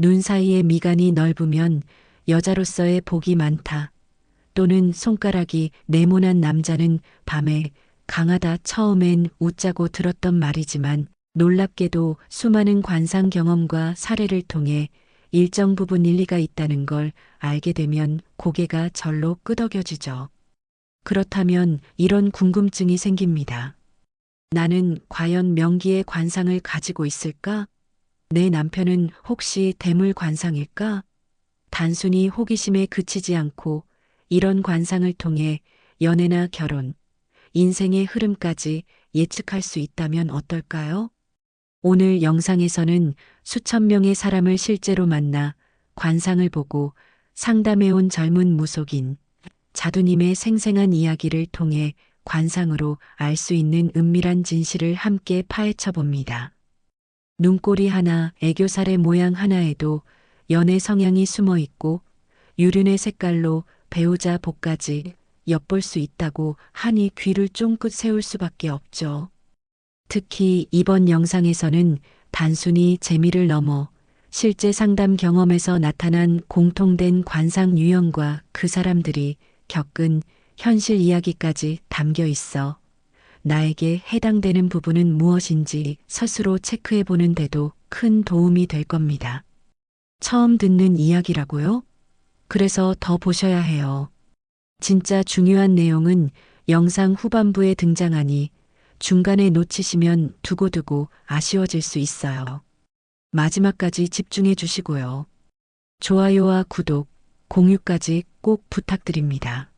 눈 사이에 미간이 넓으면 여자로서의 복이 많다. 또는 손가락이 네모난 남자는 밤에 강하다. 처음엔 웃자고 들었던 말이지만 놀랍게도 수많은 관상 경험과 사례를 통해 일정 부분 일리가 있다는 걸 알게 되면 고개가 절로 끄덕여지죠. 그렇다면 이런 궁금증이 생깁니다. 나는 과연 명기의 관상을 가지고 있을까? 내 남편은 혹시 대물 관상일까? 단순히 호기심에 그치지 않고 이런 관상을 통해 연애나 결혼, 인생의 흐름까지 예측할 수 있다면 어떨까요? 오늘 영상에서는 수천 명의 사람을 실제로 만나 관상을 보고 상담해온 젊은 무속인 자두님의 생생한 이야기를 통해 관상으로 알 수 있는 은밀한 진실을 함께 파헤쳐 봅니다. 눈꼬리 하나, 애교살의 모양 하나에도 연애 성향이 숨어 있고 유륜의 색깔로 배우자 복까지 엿볼 수 있다고 하니 귀를 쫑긋 세울 수밖에 없죠. 특히 이번 영상에서는 단순히 재미를 넘어 실제 상담 경험에서 나타난 공통된 관상 유형과 그 사람들이 겪은 현실 이야기까지 담겨 있어 나에게 해당되는 부분은 무엇인지 스스로 체크해 보는 데도 큰 도움이 될 겁니다. 처음 듣는 이야기라고요? 그래서 더 보셔야 해요. 진짜 중요한 내용은 영상 후반부에 등장하니 중간에 놓치시면 두고두고 아쉬워질 수 있어요. 마지막까지 집중해 주시고요. 좋아요와 구독, 공유까지 꼭 부탁드립니다.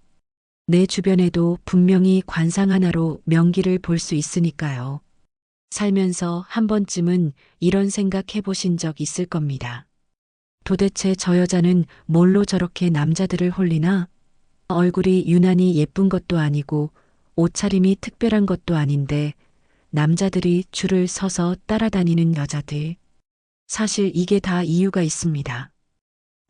내 주변에도 분명히 관상 하나로 명기를 볼 수 있으니까요. 살면서 한 번쯤은 이런 생각 해보신 적 있을 겁니다. 도대체 저 여자는 뭘로 저렇게 남자들을 홀리나? 얼굴이 유난히 예쁜 것도 아니고 옷차림이 특별한 것도 아닌데 남자들이 줄을 서서 따라다니는 여자들. 사실 이게 다 이유가 있습니다.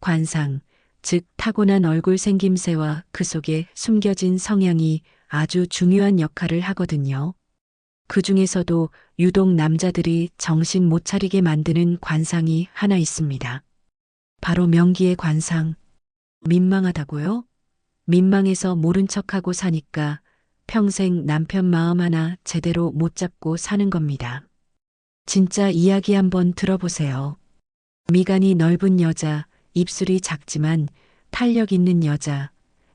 관상, 즉 타고난 얼굴 생김새와 그 속에 숨겨진 성향이 아주 중요한 역할을 하거든요. 그 중에서도 유독 남자들이 정신 못 차리게 만드는 관상이 하나 있습니다. 바로 명기의 관상. 민망하다고요? 민망해서 모른 척하고 사니까 평생 남편 마음 하나 제대로 못 잡고 사는 겁니다. 진짜 이야기 한번 들어보세요. 미간이 넓은 여자, 입술이 작지만 탄력 있는 여자,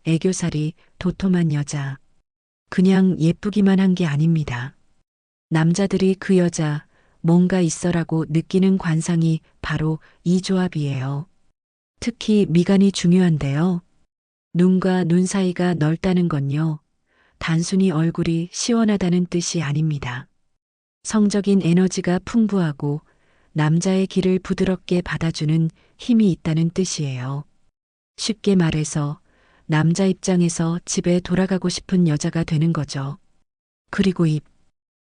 애교살이 도톰한 여자. 그냥 예쁘기만 한 게 아닙니다. 남자들이 그 여자 뭔가 있어라고 느끼는 관상이 바로 이 조합이에요. 특히 미간이 중요한데요. 눈과 눈 사이가 넓다는 건요. 단순히 얼굴이 시원하다는 뜻이 아닙니다. 성적인 에너지가 풍부하고 남자의 길을 부드럽게 받아주는 힘이 있다는 뜻이에요. 쉽게 말해서 남자 입장에서 집에 돌아가고 싶은 여자가 되는 거죠. 그리고 입,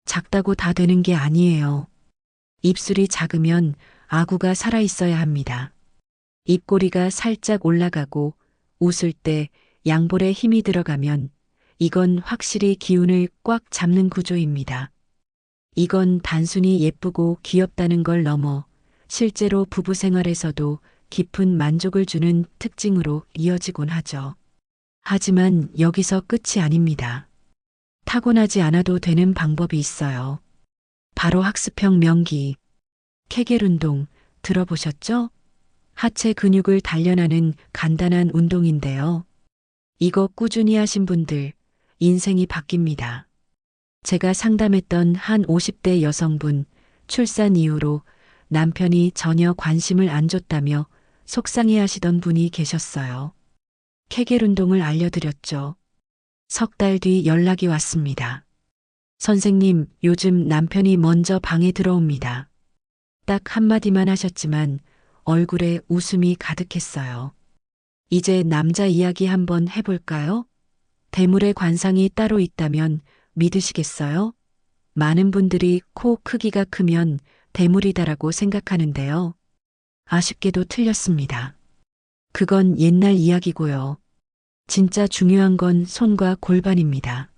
작다고 다 되는 게 아니에요. 입술이 작으면 아구가 살아있어야 합니다. 입꼬리가 살짝 올라가고 웃을 때 양볼에 힘이 들어가면 이건 확실히 기운을 꽉 잡는 구조입니다. 이건 단순히 예쁘고 귀엽다는 걸 넘어 실제로 부부 생활에서도 깊은 만족을 주는 특징으로 이어지곤 하죠. 하지만 여기서 끝이 아닙니다. 타고나지 않아도 되는 방법이 있어요. 바로 학습형 명기. 케겔 운동 들어보셨죠? 하체 근육을 단련하는 간단한 운동인데요. 이거 꾸준히 하신 분들 인생이 바뀝니다. 제가 상담했던 한 50대 여성분, 출산 이후로 남편이 전혀 관심을 안 줬다며 속상해 하시던 분이 계셨어요. 케겔 운동을 알려드렸죠. 석 달 뒤 연락이 왔습니다. 선생님, 요즘 남편이 먼저 방에 들어옵니다. 딱 한마디만 하셨지만 얼굴에 웃음이 가득했어요. 이제 남자 이야기 한번 해볼까요? 대물의 관상이 따로 있다면 믿으시겠어요? 많은 분들이 코 크기가 크면 대물이다라고 생각하는데요. 아쉽게도 틀렸습니다. 그건 옛날 이야기고요. 진짜 중요한 건 손과 골반입니다.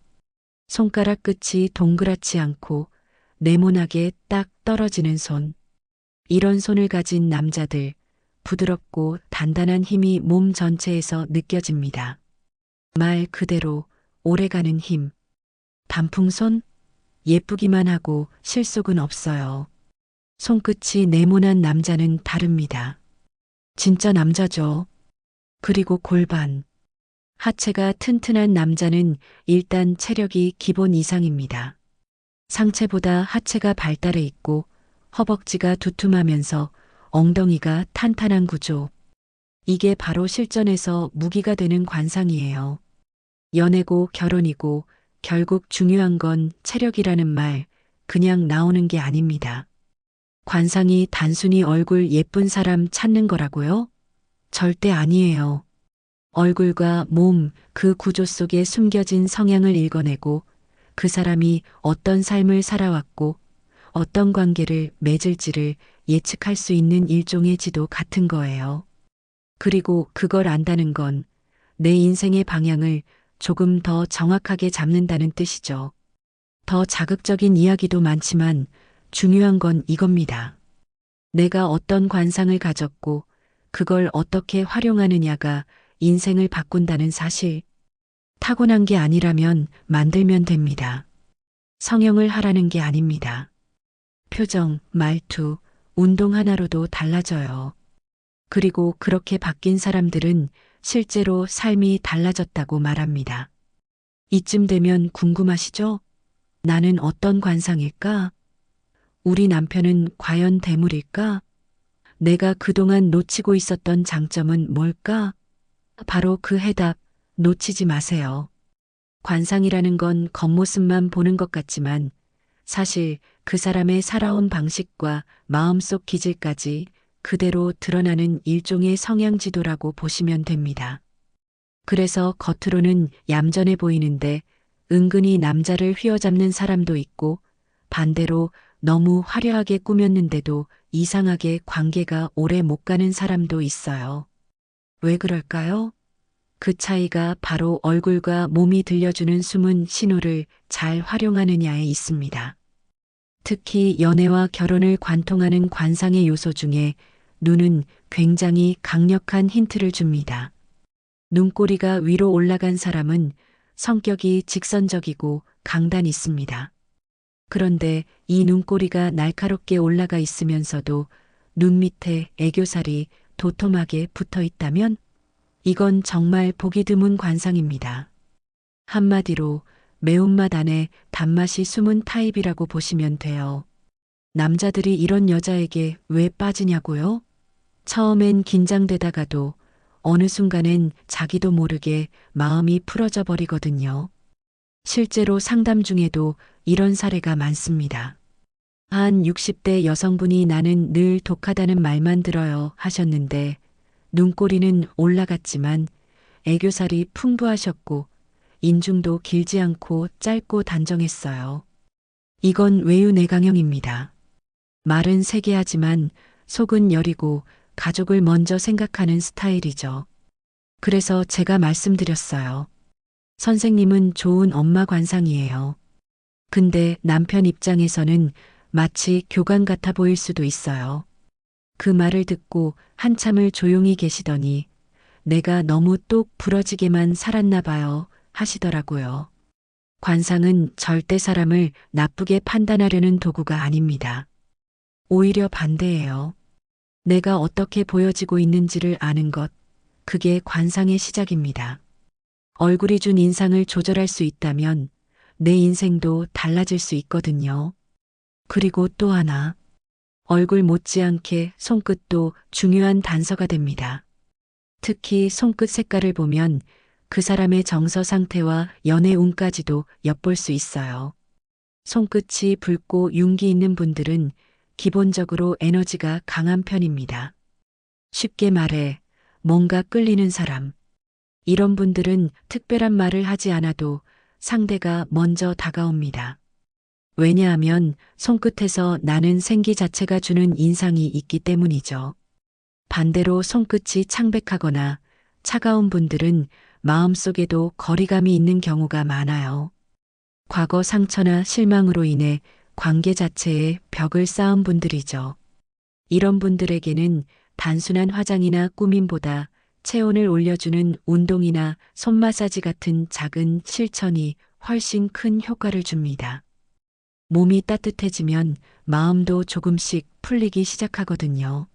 손가락 끝이 동그랗지 않고 네모나게 딱 떨어지는 손. 이런 손을 가진 남자들 부드럽고 단단한 힘이 몸 전체에서 느껴집니다. 말 그대로 오래가는 힘. 단풍손? 예쁘기만 하고 실속은 없어요. 손끝이 네모난 남자는 다릅니다. 진짜 남자죠. 그리고 골반. 하체가 튼튼한 남자는 일단 체력이 기본 이상입니다. 상체보다 하체가 발달해 있고 허벅지가 두툼하면서 엉덩이가 탄탄한 구조. 이게 바로 실전에서 무기가 되는 관상이에요. 연애고 결혼이고 결국 중요한 건 체력이라는 말 그냥 나오는 게 아닙니다. 관상이 단순히 얼굴 예쁜 사람 찾는 거라고요? 절대 아니에요. 얼굴과 몸, 그 구조 속에 숨겨진 성향을 읽어내고 그 사람이 어떤 삶을 살아왔고 어떤 관계를 맺을지를 예측할 수 있는 일종의 지도 같은 거예요. 그리고 그걸 안다는 건 내 인생의 방향을 조금 더 정확하게 잡는다는 뜻이죠. 더 자극적인 이야기도 많지만 중요한 건 이겁니다. 내가 어떤 관상을 가졌고 그걸 어떻게 활용하느냐가 인생을 바꾼다는 사실. 타고난 게 아니라면 만들면 됩니다. 성형을 하라는 게 아닙니다. 표정, 말투, 운동 하나로도 달라져요. 그리고 그렇게 바뀐 사람들은 실제로 삶이 달라졌다고 말합니다. 이쯤 되면 궁금하시죠? 나는 어떤 관상일까? 우리 남편은 과연 대물일까? 내가 그동안 놓치고 있었던 장점은 뭘까? 바로 그 해답 놓치지 마세요. 관상이라는 건 겉모습만 보는 것 같지만 사실 그 사람의 살아온 방식과 마음속 기질까지 그대로 드러나는 일종의 성향 지도라고 보시면 됩니다. 그래서 겉으로는 얌전해 보이는데 은근히 남자를 휘어잡는 사람도 있고 반대로 너무 화려하게 꾸몄는데도 이상하게 관계가 오래 못 가는 사람도 있어요. 왜 그럴까요? 그 차이가 바로 얼굴과 몸이 들려주는 숨은 신호를 잘 활용하느냐에 있습니다. 특히 연애와 결혼을 관통하는 관상의 요소 중에 눈은 굉장히 강력한 힌트를 줍니다. 눈꼬리가 위로 올라간 사람은 성격이 직선적이고 강단 있습니다. 그런데 이 눈꼬리가 날카롭게 올라가 있으면서도 눈 밑에 애교살이 도톰하게 붙어 있다면 이건 정말 보기 드문 관상입니다. 한마디로 매운맛 안에 단맛이 숨은 타입이라고 보시면 돼요. 남자들이 이런 여자에게 왜 빠지냐고요? 처음엔 긴장되다가도 어느 순간엔 자기도 모르게 마음이 풀어져 버리거든요. 실제로 상담 중에도 이런 사례가 많습니다. 한 60대 여성분이 나는 늘 독하다는 말만 들어요 하셨는데 눈꼬리는 올라갔지만 애교살이 풍부하셨고 인중도 길지 않고 짧고 단정했어요. 이건 외유내강형입니다. 말은 세게 하지만 속은 여리고 가족을 먼저 생각하는 스타일이죠. 그래서 제가 말씀드렸어요. 선생님은 좋은 엄마 관상이에요. 근데 남편 입장에서는 마치 교관 같아 보일 수도 있어요. 그 말을 듣고 한참을 조용히 계시더니 내가 너무 똑 부러지게만 살았나 봐요 하시더라고요. 관상은 절대 사람을 나쁘게 판단하려는 도구가 아닙니다. 오히려 반대예요. 내가 어떻게 보여지고 있는지를 아는 것, 그게 관상의 시작입니다. 얼굴이 준 인상을 조절할 수 있다면 내 인생도 달라질 수 있거든요. 그리고 또 하나, 얼굴 못지않게 손끝도 중요한 단서가 됩니다. 특히 손끝 색깔을 보면 그 사람의 정서 상태와 연애 운까지도 엿볼 수 있어요. 손끝이 붉고 윤기 있는 분들은 기본적으로 에너지가 강한 편입니다. 쉽게 말해 뭔가 끌리는 사람. 이런 분들은 특별한 말을 하지 않아도 상대가 먼저 다가옵니다. 왜냐하면 손끝에서 나는 생기 자체가 주는 인상이 있기 때문이죠. 반대로 손끝이 창백하거나 차가운 분들은 마음속에도 거리감이 있는 경우가 많아요. 과거 상처나 실망으로 인해 관계 자체에 벽을 쌓은 분들이죠. 이런 분들에게는 단순한 화장이나 꾸밈보다 체온을 올려주는 운동이나 손 마사지 같은 작은 실천이 훨씬 큰 효과를 줍니다. 몸이 따뜻해지면 마음도 조금씩 풀리기 시작하거든요.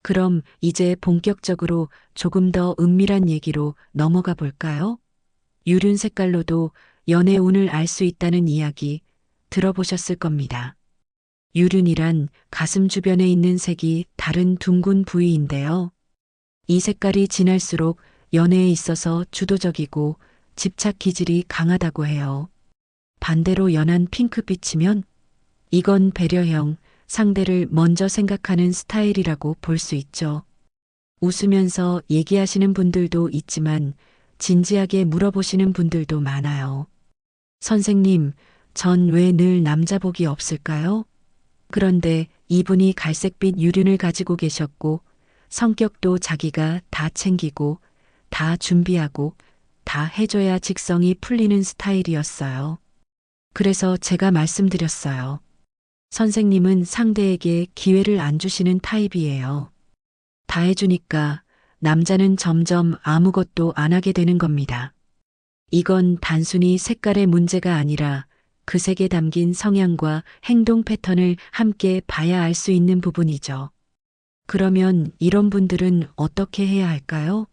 그럼 이제 본격적으로 조금 더 은밀한 얘기로 넘어가 볼까요? 유륜 색깔로도 연애 운을 알 수 있다는 이야기 들어보셨을 겁니다. 유륜이란 가슴 주변에 있는 색이 다른 둥근 부위인데요. 이 색깔이 진할수록 연애에 있어서 주도적이고 집착 기질이 강하다고 해요. 반대로 연한 핑크빛이면 이건 배려형, 상대를 먼저 생각하는 스타일이라고 볼 수 있죠. 웃으면서 얘기하시는 분들도 있지만 진지하게 물어보시는 분들도 많아요. 선생님, 전 왜 늘 남자복이 없을까요? 그런데 이분이 갈색빛 유륜을 가지고 계셨고 성격도 자기가 다 챙기고 다 준비하고 다 해줘야 직성이 풀리는 스타일이었어요. 그래서 제가 말씀드렸어요. 선생님은 상대에게 기회를 안 주시는 타입이에요. 다 해주니까 남자는 점점 아무것도 안 하게 되는 겁니다. 이건 단순히 색깔의 문제가 아니라 그 색에 담긴 성향과 행동 패턴을 함께 봐야 알 수 있는 부분이죠. 그러면 이런 분들은 어떻게 해야 할까요?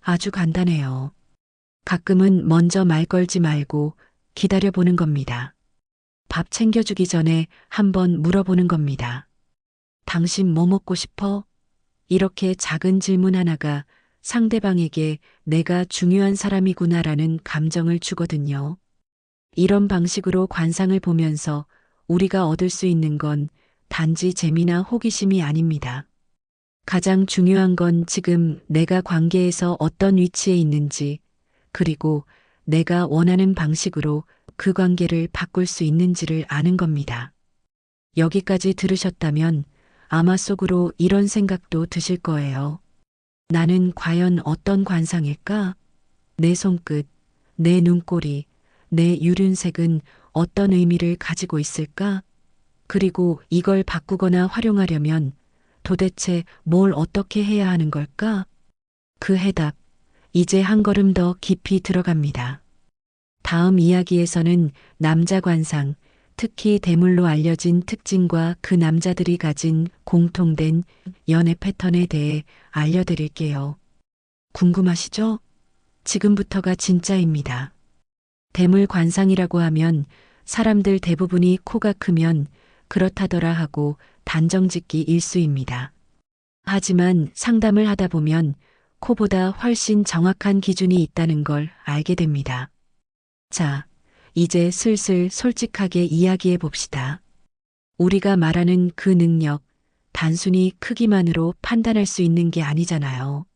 아주 간단해요. 가끔은 먼저 말 걸지 말고 기다려보는 겁니다. 밥 챙겨주기 전에 한번 물어보는 겁니다. 당신 뭐 먹고 싶어? 이렇게 작은 질문 하나가 상대방에게 내가 중요한 사람이구나라는 감정을 주거든요. 이런 방식으로 관상을 보면서 우리가 얻을 수 있는 건 단지 재미나 호기심이 아닙니다. 가장 중요한 건 지금 내가 관계에서 어떤 위치에 있는지, 그리고 내가 원하는 방식으로 그 관계를 바꿀 수 있는지를 아는 겁니다. 여기까지 들으셨다면 아마 속으로 이런 생각도 드실 거예요. 나는 과연 어떤 관상일까? 내 손끝, 내 눈꼬리, 내 유륜색은 어떤 의미를 가지고 있을까? 그리고 이걸 바꾸거나 활용하려면 도대체 뭘 어떻게 해야 하는 걸까? 그 해답, 이제 한 걸음 더 깊이 들어갑니다. 다음 이야기에서는 남자 관상, 특히 대물로 알려진 특징과 그 남자들이 가진 공통된 연애 패턴에 대해 알려드릴게요. 궁금하시죠? 지금부터가 진짜입니다. 대물 관상이라고 하면 사람들 대부분이 코가 크면 그렇다더라 하고 단정짓기 일쑤입니다. 하지만 상담을 하다 보면 코보다 훨씬 정확한 기준이 있다는 걸 알게 됩니다. 자, 이제 슬슬 솔직하게 이야기해 봅시다. 우리가 말하는 그 능력, 단순히 크기만으로 판단할 수 있는 게 아니잖아요.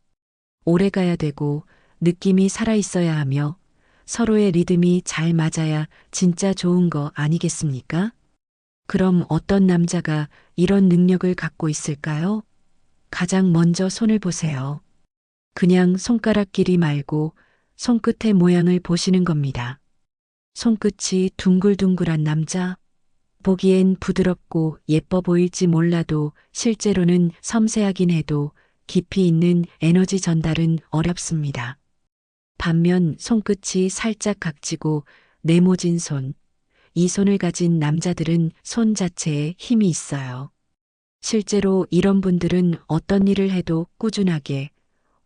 오래 가야 되고 느낌이 살아있어야 하며 서로의 리듬이 잘 맞아야 진짜 좋은 거 아니겠습니까? 그럼 어떤 남자가 이런 능력을 갖고 있을까요? 가장 먼저 손을 보세요. 그냥 손가락 길이 말고 손끝의 모양을 보시는 겁니다. 손끝이 둥글둥글한 남자, 보기엔 부드럽고 예뻐 보일지 몰라도 실제로는 섬세하긴 해도 깊이 있는 에너지 전달은 어렵습니다. 반면 손끝이 살짝 각지고 네모진 손, 이 손을 가진 남자들은 손 자체에 힘이 있어요. 실제로 이런 분들은 어떤 일을 해도 꾸준하게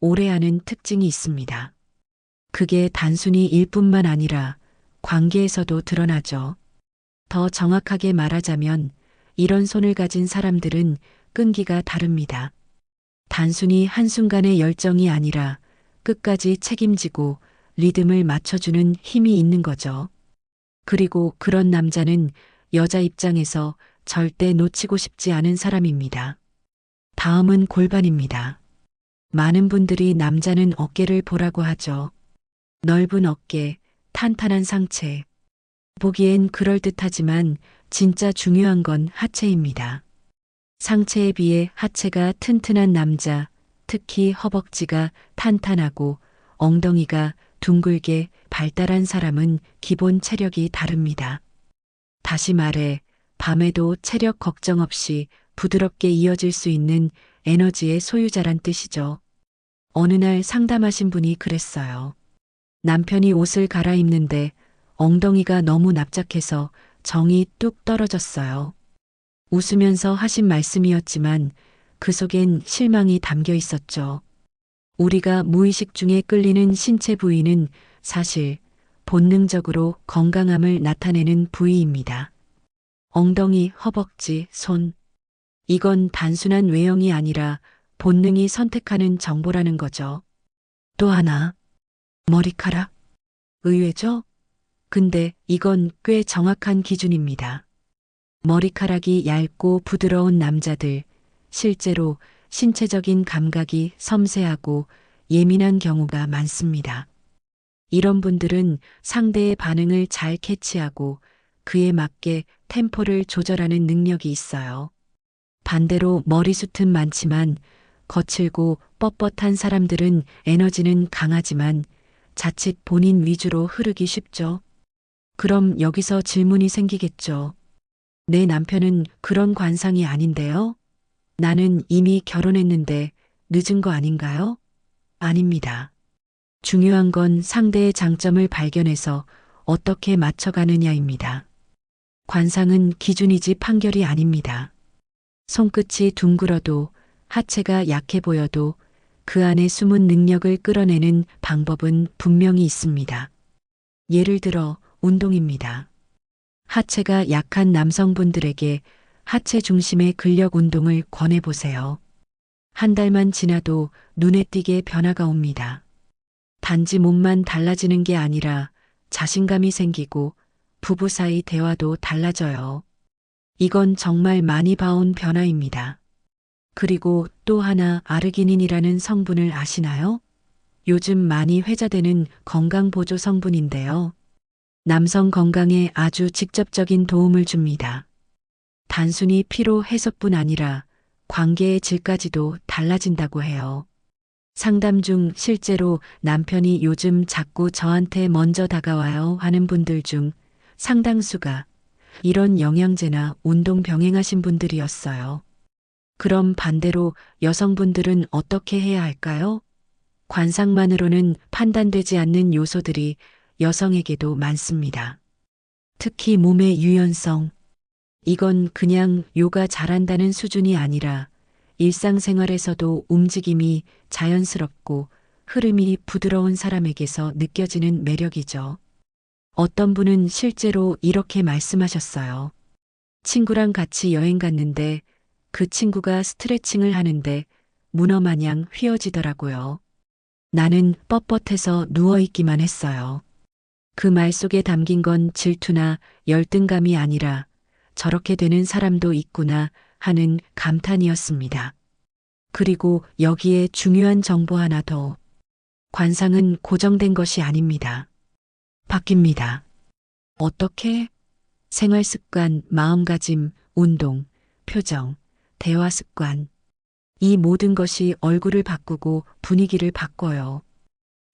오래 하는 특징이 있습니다. 그게 단순히 일뿐만 아니라 관계에서도 드러나죠. 더 정확하게 말하자면 이런 손을 가진 사람들은 끈기가 다릅니다. 단순히 한순간의 열정이 아니라 끝까지 책임지고 리듬을 맞춰주는 힘이 있는 거죠. 그리고 그런 남자는 여자 입장에서 절대 놓치고 싶지 않은 사람입니다. 다음은 골반입니다. 많은 분들이 남자는 어깨를 보라고 하죠. 넓은 어깨, 탄탄한 상체. 보기엔 그럴듯하지만 진짜 중요한 건 하체입니다. 상체에 비해 하체가 튼튼한 남자, 특히 허벅지가 탄탄하고 엉덩이가 둥글게 발달한 사람은 기본 체력이 다릅니다. 다시 말해, 밤에도 체력 걱정 없이 부드럽게 이어질 수 있는 에너지의 소유자란 뜻이죠. 어느 날 상담하신 분이 그랬어요. 남편이 옷을 갈아입는데 엉덩이가 너무 납작해서 정이 뚝 떨어졌어요. 웃으면서 하신 말씀이었지만 그 속엔 실망이 담겨 있었죠. 우리가 무의식 중에 끌리는 신체 부위는 사실 본능적으로 건강함을 나타내는 부위입니다. 엉덩이, 허벅지, 손. 이건 단순한 외형이 아니라 본능이 선택하는 정보라는 거죠. 또 하나, 머리카락. 의외죠? 근데 이건 꽤 정확한 기준입니다. 머리카락이 얇고 부드러운 남자들, 실제로 신체적인 감각이 섬세하고 예민한 경우가 많습니다. 이런 분들은 상대의 반응을 잘 캐치하고 그에 맞게 템포를 조절하는 능력이 있어요. 반대로 머리숱은 많지만 거칠고 뻣뻣한 사람들은 에너지는 강하지만 자칫 본인 위주로 흐르기 쉽죠. 그럼 여기서 질문이 생기겠죠. 내 남편은 그런 관상이 아닌데요? 나는 이미 결혼했는데 늦은 거 아닌가요? 아닙니다. 중요한 건 상대의 장점을 발견해서 어떻게 맞춰가느냐입니다. 관상은 기준이지 판결이 아닙니다. 손끝이 둥글어도 하체가 약해 보여도 그 안에 숨은 능력을 끌어내는 방법은 분명히 있습니다. 예를 들어 운동입니다. 하체가 약한 남성분들에게 하체 중심의 근력 운동을 권해보세요. 한 달만 지나도 눈에 띄게 변화가 옵니다. 단지 몸만 달라지는 게 아니라 자신감이 생기고 부부 사이 대화도 달라져요. 이건 정말 많이 봐온 변화입니다. 그리고 또 하나 아르기닌이라는 성분을 아시나요? 요즘 많이 회자되는 건강보조 성분인데요. 남성 건강에 아주 직접적인 도움을 줍니다. 단순히 피로 해소뿐 아니라 관계의 질까지도 달라진다고 해요. 상담 중 실제로 남편이 요즘 자꾸 저한테 먼저 다가와요 하는 분들 중 상당수가 이런 영양제나 운동 병행하신 분들이었어요. 그럼 반대로 여성분들은 어떻게 해야 할까요? 관상만으로는 판단되지 않는 요소들이 여성에게도 많습니다. 특히 몸의 유연성. 이건 그냥 요가 잘한다는 수준이 아니라 일상생활에서도 움직임이 자연스럽고 흐름이 부드러운 사람에게서 느껴지는 매력이죠. 어떤 분은 실제로 이렇게 말씀하셨어요. 친구랑 같이 여행 갔는데 그 친구가 스트레칭을 하는데 문어 마냥 휘어지더라고요. 나는 뻣뻣해서 누워있기만 했어요. 그 말 속에 담긴 건 질투나 열등감이 아니라 저렇게 되는 사람도 있구나 하는 감탄이었습니다. 그리고 여기에 중요한 정보 하나 더. 관상은 고정된 것이 아닙니다. 바뀝니다. 어떻게? 생활 습관, 마음가짐, 운동, 표정, 대화 습관. 이 모든 것이 얼굴을 바꾸고 분위기를 바꿔요.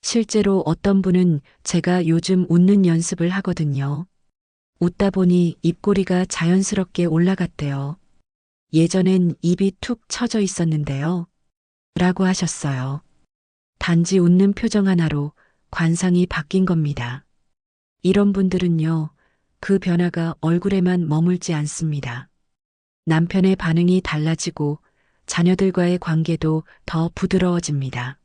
실제로 어떤 분은 제가 요즘 웃는 연습을 하거든요. 웃다 보니 입꼬리가 자연스럽게 올라갔대요. 예전엔 입이 툭 처져 있었는데요. 라고 하셨어요. 단지 웃는 표정 하나로 관상이 바뀐 겁니다. 이런 분들은요, 그 변화가 얼굴에만 머물지 않습니다. 남편의 반응이 달라지고 자녀들과의 관계도 더 부드러워집니다.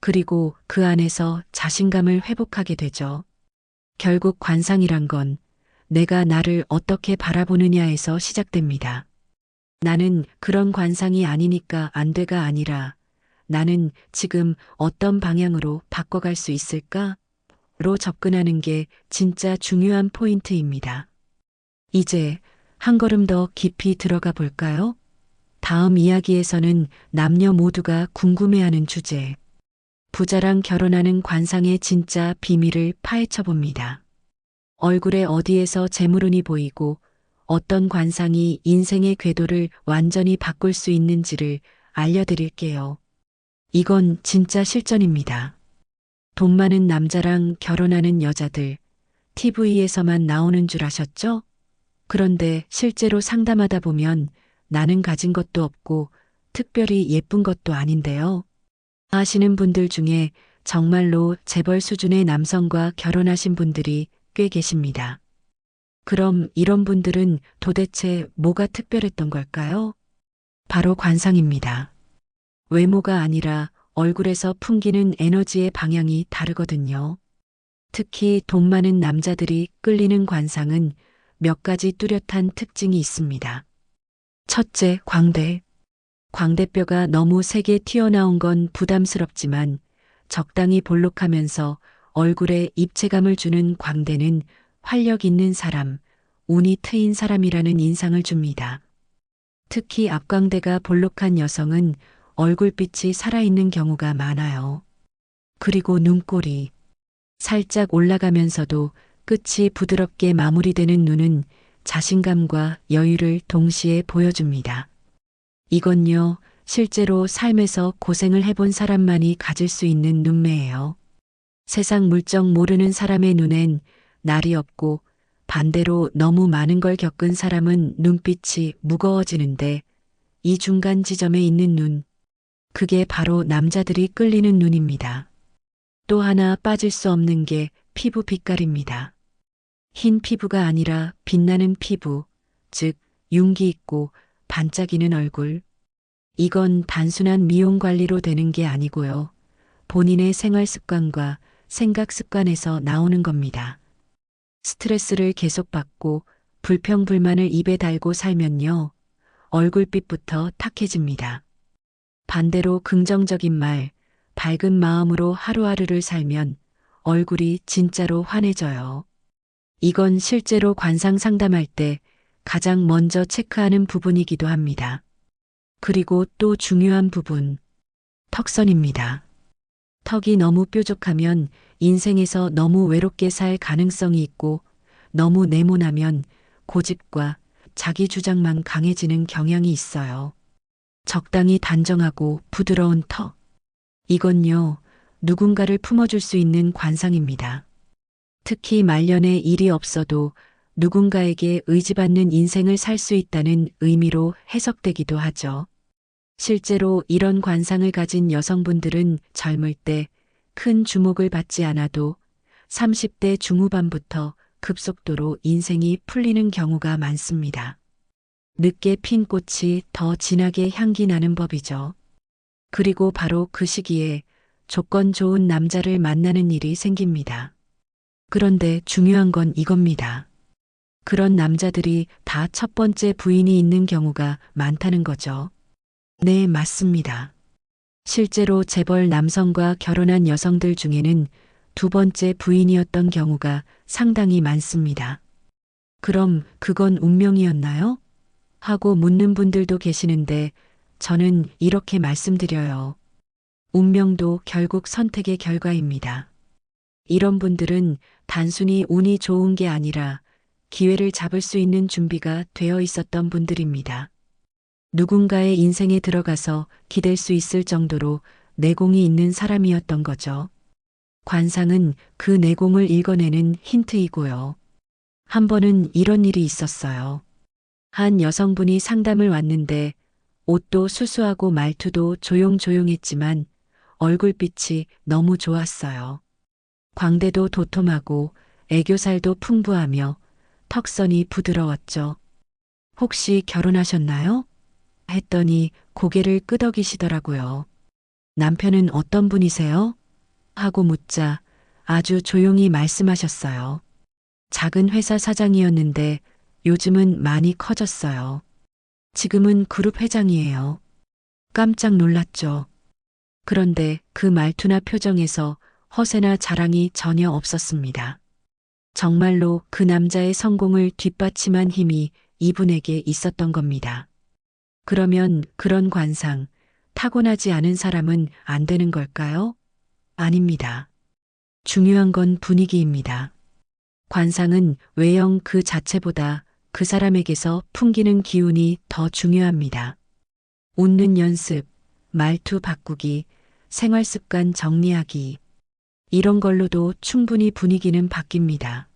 그리고 그 안에서 자신감을 회복하게 되죠. 결국 관상이란 건 내가 나를 어떻게 바라보느냐에서 시작됩니다. 나는 그런 관상이 아니니까 안 돼가 아니라 나는 지금 어떤 방향으로 바꿔갈 수 있을까? 로 접근하는 게 진짜 중요한 포인트입니다. 이제 한 걸음 더 깊이 들어가 볼까요? 다음 이야기에서는 남녀 모두가 궁금해하는 주제, 부자랑 결혼하는 관상의 진짜 비밀을 파헤쳐 봅니다. 얼굴에 어디에서 재물운이 보이고 어떤 관상이 인생의 궤도를 완전히 바꿀 수 있는지를 알려드릴게요. 이건 진짜 실전입니다. 돈 많은 남자랑 결혼하는 여자들, TV에서만 나오는 줄 아셨죠? 그런데 실제로 상담하다 보면 나는 가진 것도 없고 특별히 예쁜 것도 아닌데요. 아시는 분들 중에 정말로 재벌 수준의 남성과 결혼하신 분들이 꽤 계십니다. 그럼 이런 분들은 도대체 뭐가 특별했던 걸까요? 바로 관상입니다. 외모가 아니라 얼굴에서 풍기는 에너지의 방향이 다르거든요. 특히 돈 많은 남자들이 끌리는 관상은 몇 가지 뚜렷한 특징이 있습니다. 첫째, 광대. 광대뼈가 너무 세게 튀어나온 건 부담스럽지만 적당히 볼록하면서 얼굴에 입체감을 주는 광대는 활력 있는 사람, 운이 트인 사람이라는 인상을 줍니다. 특히 앞광대가 볼록한 여성은 얼굴빛이 살아있는 경우가 많아요. 그리고 눈꼬리. 살짝 올라가면서도 끝이 부드럽게 마무리되는 눈은 자신감과 여유를 동시에 보여줍니다. 이건요, 실제로 삶에서 고생을 해본 사람만이 가질 수 있는 눈매예요. 세상 물정 모르는 사람의 눈엔 날이 없고 반대로 너무 많은 걸 겪은 사람은 눈빛이 무거워지는데 이 중간 지점에 있는 눈, 그게 바로 남자들이 끌리는 눈입니다. 또 하나 빠질 수 없는 게 피부 빛깔입니다. 흰 피부가 아니라 빛나는 피부, 즉 윤기 있고 반짝이는 얼굴. 이건 단순한 미용 관리로 되는 게 아니고요. 본인의 생활 습관과 생각 습관에서 나오는 겁니다. 스트레스를 계속 받고 불평불만을 입에 달고 살면요. 얼굴빛부터 탁해집니다. 반대로 긍정적인 말, 밝은 마음으로 하루하루를 살면 얼굴이 진짜로 환해져요. 이건 실제로 관상 상담할 때 가장 먼저 체크하는 부분이기도 합니다. 그리고 또 중요한 부분, 턱선입니다. 턱이 너무 뾰족하면 인생에서 너무 외롭게 살 가능성이 있고 너무 네모나면 고집과 자기 주장만 강해지는 경향이 있어요. 적당히 단정하고 부드러운 턱. 이건요, 누군가를 품어줄 수 있는 관상입니다. 특히 말년에 일이 없어도 누군가에게 의지받는 인생을 살 수 있다는 의미로 해석되기도 하죠. 실제로 이런 관상을 가진 여성분들은 젊을 때 큰 주목을 받지 않아도 30대 중후반부터 급속도로 인생이 풀리는 경우가 많습니다. 늦게 핀 꽃이 더 진하게 향기 나는 법이죠. 그리고 바로 그 시기에 조건 좋은 남자를 만나는 일이 생깁니다. 그런데 중요한 건 이겁니다. 그런 남자들이 다 첫 번째 부인이 있는 경우가 많다는 거죠. 네, 맞습니다. 실제로 재벌 남성과 결혼한 여성들 중에는 두 번째 부인이었던 경우가 상당히 많습니다. 그럼 그건 운명이었나요? 하고 묻는 분들도 계시는데 저는 이렇게 말씀드려요. 운명도 결국 선택의 결과입니다. 이런 분들은 단순히 운이 좋은 게 아니라 기회를 잡을 수 있는 준비가 되어 있었던 분들입니다. 누군가의 인생에 들어가서 기댈 수 있을 정도로 내공이 있는 사람이었던 거죠. 관상은 그 내공을 읽어내는 힌트이고요. 한 번은 이런 일이 있었어요. 한 여성분이 상담을 왔는데 옷도 수수하고 말투도 조용조용했지만 얼굴빛이 너무 좋았어요. 광대도 도톰하고 애교살도 풍부하며 턱선이 부드러웠죠. 혹시 결혼하셨나요? 했더니 고개를 끄덕이시더라고요. 남편은 어떤 분이세요? 하고 묻자 아주 조용히 말씀하셨어요. 작은 회사 사장이었는데 요즘은 많이 커졌어요. 지금은 그룹 회장이에요. 깜짝 놀랐죠. 그런데 그 말투나 표정에서 허세나 자랑이 전혀 없었습니다. 정말로 그 남자의 성공을 뒷받침한 힘이 이분에게 있었던 겁니다. 그러면 그런 관상, 타고나지 않은 사람은 안 되는 걸까요? 아닙니다. 중요한 건 분위기입니다. 관상은 외형 그 자체보다 그 사람에게서 풍기는 기운이 더 중요합니다. 웃는 연습, 말투 바꾸기, 생활 습관 정리하기. 이런 걸로도 충분히 분위기는 바뀝니다.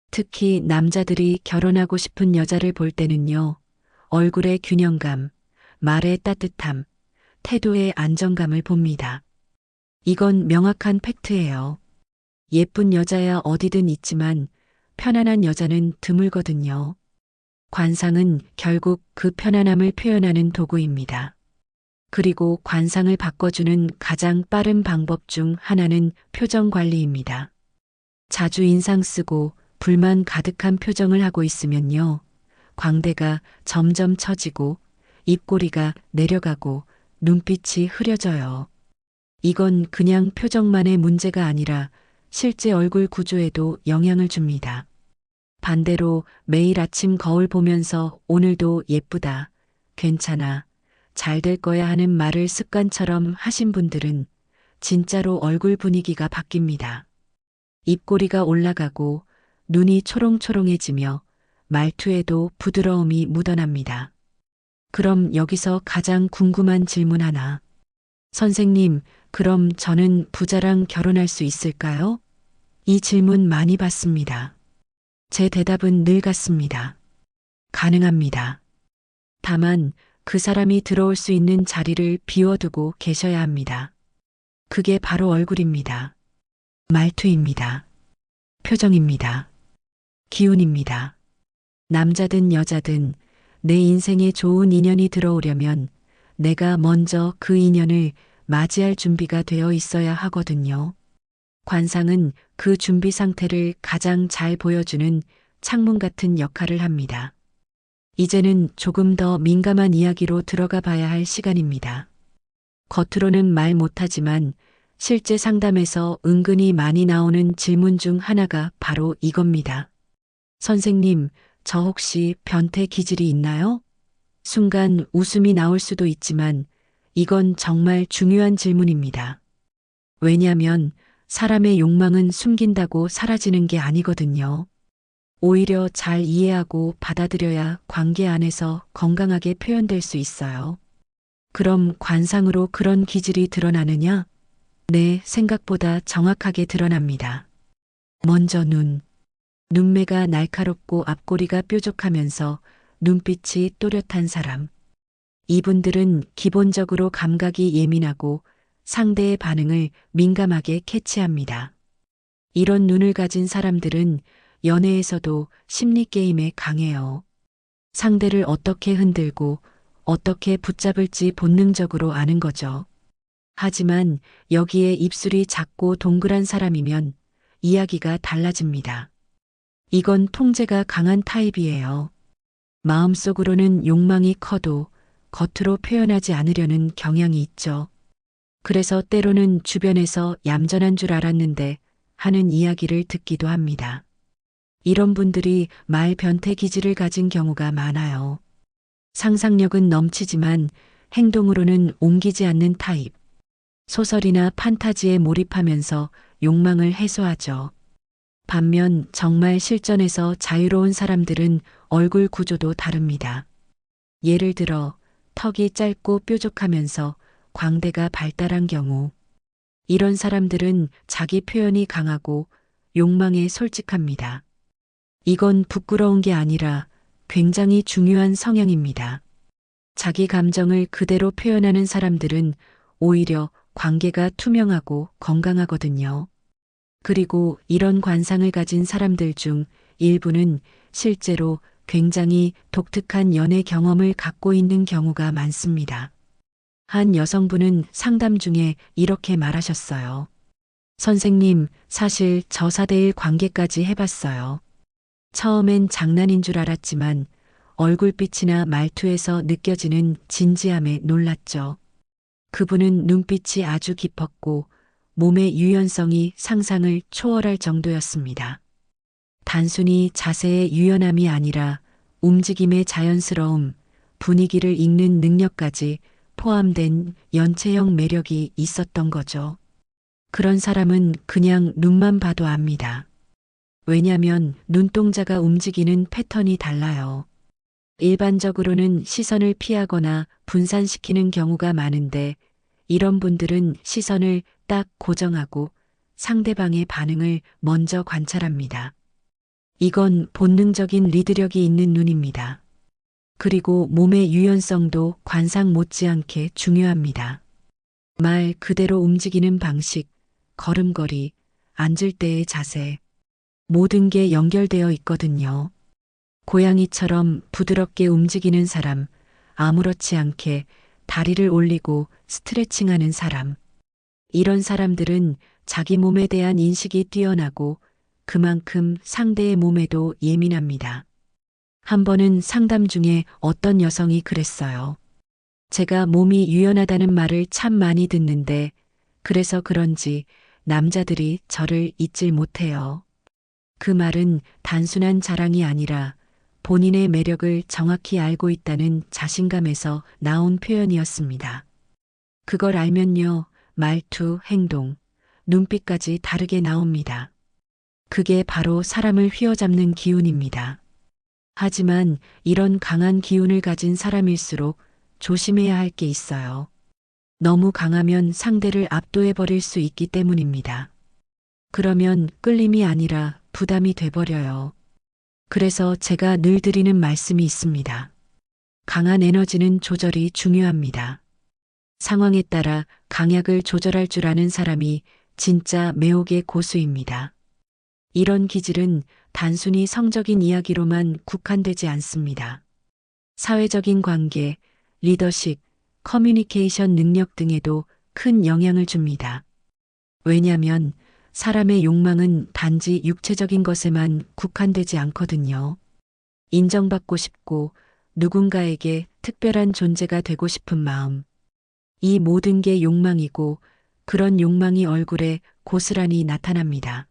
특히 남자들이 결혼하고 싶은 여자를 볼 때는요. 얼굴의 균형감, 말의 따뜻함, 태도의 안정감을 봅니다. 이건 명확한 팩트예요. 예쁜 여자야 어디든 있지만 편안한 여자는 드물거든요. 관상은 결국 그 편안함을 표현하는 도구입니다. 그리고 관상을 바꿔주는 가장 빠른 방법 중 하나는 표정 관리입니다. 자주 인상 쓰고 불만 가득한 표정을 하고 있으면요. 광대가 점점 처지고 입꼬리가 내려가고 눈빛이 흐려져요. 이건 그냥 표정만의 문제가 아니라 실제 얼굴 구조에도 영향을 줍니다. 반대로 매일 아침 거울 보면서 오늘도 예쁘다, 괜찮아, 잘 될 거야 하는 말을 습관처럼 하신 분들은 진짜로 얼굴 분위기가 바뀝니다. 입꼬리가 올라가고 눈이 초롱초롱해지며 말투에도 부드러움이 묻어납니다. 그럼 여기서 가장 궁금한 질문 하나. 선생님, 그럼 저는 부자랑 결혼할 수 있을까요? 이 질문 많이 받습니다. 제 대답은 늘 같습니다. 가능합니다. 다만 그 사람이 들어올 수 있는 자리를 비워두고 계셔야 합니다. 그게 바로 얼굴입니다. 말투입니다. 표정입니다. 기운입니다. 남자든 여자든 내 인생에 좋은 인연이 들어오려면 내가 먼저 그 인연을 맞이할 준비가 되어 있어야 하거든요. 관상은 그 준비 상태를 가장 잘 보여주는 창문 같은 역할을 합니다. 이제는 조금 더 민감한 이야기로 들어가 봐야 할 시간입니다. 겉으로는 말 못하지만 실제 상담에서 은근히 많이 나오는 질문 중 하나가 바로 이겁니다. 선생님, 저 혹시 변태 기질이 있나요? 순간 웃음이 나올 수도 있지만 이건 정말 중요한 질문입니다. 왜냐하면 사람의 욕망은 숨긴다고 사라지는 게 아니거든요. 오히려 잘 이해하고 받아들여야 관계 안에서 건강하게 표현될 수 있어요. 그럼 관상으로 그런 기질이 드러나느냐? 네, 생각보다 정확하게 드러납니다. 먼저 눈. 눈매가 날카롭고 앞꼬리가 뾰족하면서 눈빛이 또렷한 사람. 이분들은 기본적으로 감각이 예민하고 상대의 반응을 민감하게 캐치합니다. 이런 눈을 가진 사람들은 연애에서도 심리게임에 강해요. 상대를 어떻게 흔들고 어떻게 붙잡을지 본능적으로 아는 거죠. 하지만 여기에 입술이 작고 동그란 사람이면 이야기가 달라집니다. 이건 통제가 강한 타입이에요. 마음속으로는 욕망이 커도 겉으로 표현하지 않으려는 경향이 있죠. 그래서 때로는 주변에서 얌전한 줄 알았는데 하는 이야기를 듣기도 합니다. 이런 분들이 말 변태 기질을 가진 경우가 많아요. 상상력은 넘치지만 행동으로는 옮기지 않는 타입. 소설이나 판타지에 몰입하면서 욕망을 해소하죠. 반면 정말 실전에서 자유로운 사람들은 얼굴 구조도 다릅니다. 예를 들어 턱이 짧고 뾰족하면서 광대가 발달한 경우, 이런 사람들은 자기 표현이 강하고 욕망에 솔직합니다. 이건 부끄러운 게 아니라 굉장히 중요한 성향입니다. 자기 감정을 그대로 표현하는 사람들은 오히려 관계가 투명하고 건강하거든요. 그리고 이런 관상을 가진 사람들 중 일부는 실제로 굉장히 독특한 연애 경험을 갖고 있는 경우가 많습니다. 한 여성분은 상담 중에 이렇게 말하셨어요. 선생님, 사실 저 4대1 관계까지 해봤어요. 처음엔 장난인 줄 알았지만 얼굴빛이나 말투에서 느껴지는 진지함에 놀랐죠. 그분은 눈빛이 아주 깊었고 몸의 유연성이 상상을 초월할 정도였습니다. 단순히 자세의 유연함이 아니라 움직임의 자연스러움, 분위기를 읽는 능력까지 포함된 연체형 매력이 있었던 거죠. 그런 사람은 그냥 눈만 봐도 압니다. 왜냐면 눈동자가 움직이는 패턴이 달라요. 일반적으로는 시선을 피하거나 분산시키는 경우가 많은데 이런 분들은 시선을 딱 고정하고 상대방의 반응을 먼저 관찰합니다. 이건 본능적인 리드력이 있는 눈입니다. 그리고 몸의 유연성도 관상 못지않게 중요합니다. 말 그대로 움직이는 방식, 걸음걸이, 앉을 때의 자세, 모든 게 연결되어 있거든요. 고양이처럼 부드럽게 움직이는 사람, 아무렇지 않게 다리를 올리고 스트레칭하는 사람. 이런 사람들은 자기 몸에 대한 인식이 뛰어나고 그만큼 상대의 몸에도 예민합니다. 한 번은 상담 중에 어떤 여성이 그랬어요. 제가 몸이 유연하다는 말을 참 많이 듣는데 그래서 그런지 남자들이 저를 잊질 못해요. 그 말은 단순한 자랑이 아니라 본인의 매력을 정확히 알고 있다는 자신감에서 나온 표현이었습니다. 그걸 알면요, 말투, 행동, 눈빛까지 다르게 나옵니다. 그게 바로 사람을 휘어잡는 기운입니다. 하지만 이런 강한 기운을 가진 사람일수록 조심해야 할 게 있어요. 너무 강하면 상대를 압도해버릴 수 있기 때문입니다. 그러면 끌림이 아니라 부담이 돼버려요. 그래서 제가 늘 드리는 말씀이 있습니다. 강한 에너지는 조절이 중요합니다. 상황에 따라 강약을 조절할 줄 아는 사람이 진짜 매혹의 고수입니다. 이런 기질은 단순히 성적인 이야기로만 국한되지 않습니다. 사회적인 관계, 리더십, 커뮤니케이션 능력 등에도 큰 영향을 줍니다. 왜냐하면 사람의 욕망은 단지 육체적인 것에만 국한되지 않거든요. 인정받고 싶고 누군가에게 특별한 존재가 되고 싶은 마음. 이 모든 게 욕망이고 그런 욕망이 얼굴에 고스란히 나타납니다.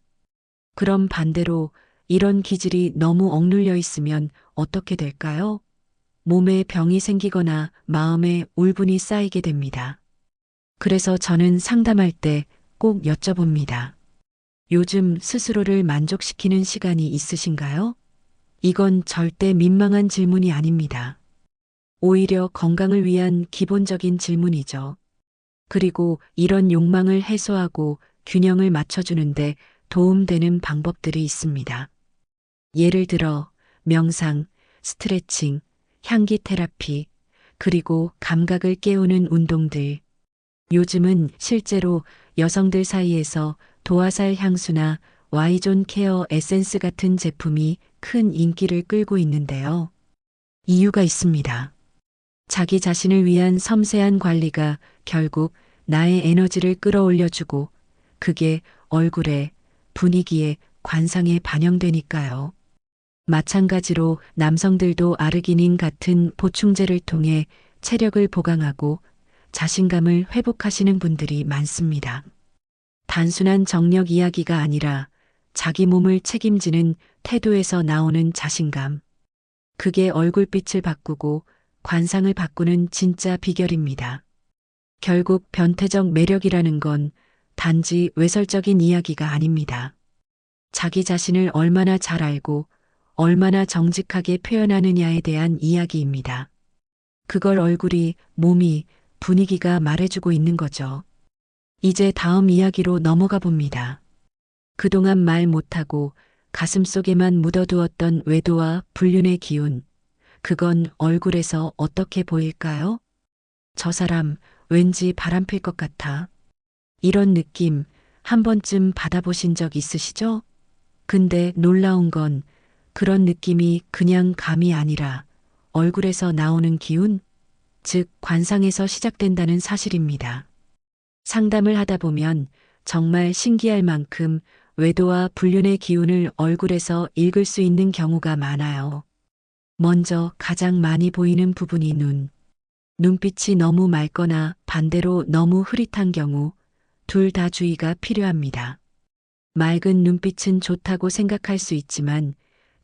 그럼 반대로 이런 기질이 너무 억눌려 있으면 어떻게 될까요? 몸에 병이 생기거나 마음에 울분이 쌓이게 됩니다. 그래서 저는 상담할 때 꼭 여쭤봅니다. 요즘 스스로를 만족시키는 시간이 있으신가요? 이건 절대 민망한 질문이 아닙니다. 오히려 건강을 위한 기본적인 질문이죠. 그리고 이런 욕망을 해소하고 균형을 맞춰주는데 도움되는 방법들이 있습니다. 예를 들어 명상, 스트레칭, 향기 테라피, 그리고 감각을 깨우는 운동들. 요즘은 실제로 여성들 사이에서 도화살 향수나 Y존 케어 에센스 같은 제품이 큰 인기를 끌고 있는데요. 이유가 있습니다. 자기 자신을 위한 섬세한 관리가 결국 나의 에너지를 끌어올려주고 그게 얼굴에, 분위기에, 관상에 반영되니까요. 마찬가지로 남성들도 아르기닌 같은 보충제를 통해 체력을 보강하고 자신감을 회복하시는 분들이 많습니다. 단순한 정력 이야기가 아니라 자기 몸을 책임지는 태도에서 나오는 자신감. 그게 얼굴빛을 바꾸고 관상을 바꾸는 진짜 비결입니다. 결국 변태적 매력이라는 건 단지 외설적인 이야기가 아닙니다. 자기 자신을 얼마나 잘 알고 얼마나 정직하게 표현하느냐에 대한 이야기입니다. 그걸 얼굴이, 몸이, 분위기가 말해주고 있는 거죠. 이제 다음 이야기로 넘어가 봅니다. 그동안 말 못하고 가슴속에만 묻어두었던 외도와 불륜의 기운. 그건 얼굴에서 어떻게 보일까요? 저 사람 왠지 바람필 것 같아. 이런 느낌 한 번쯤 받아보신 적 있으시죠? 근데 놀라운 건 그런 느낌이 그냥 감이 아니라 얼굴에서 나오는 기운, 즉 관상에서 시작된다는 사실입니다. 상담을 하다 보면 정말 신기할 만큼 외도와 불륜의 기운을 얼굴에서 읽을 수 있는 경우가 많아요. 먼저 가장 많이 보이는 부분이 눈. 눈빛이 너무 맑거나 반대로 너무 흐릿한 경우 둘 다 주의가 필요합니다. 맑은 눈빛은 좋다고 생각할 수 있지만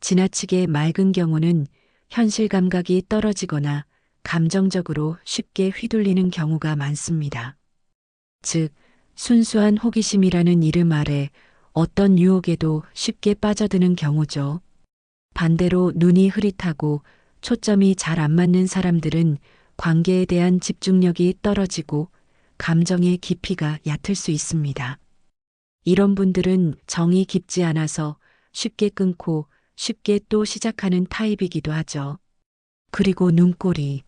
지나치게 맑은 경우는 현실 감각이 떨어지거나 감정적으로 쉽게 휘둘리는 경우가 많습니다. 즉, 순수한 호기심이라는 이름 아래 어떤 유혹에도 쉽게 빠져드는 경우죠. 반대로 눈이 흐릿하고 초점이 잘 안 맞는 사람들은 관계에 대한 집중력이 떨어지고 감정의 깊이가 얕을 수 있습니다. 이런 분들은 정이 깊지 않아서 쉽게 끊고 쉽게 또 시작하는 타입이기도 하죠. 그리고 눈꼬리.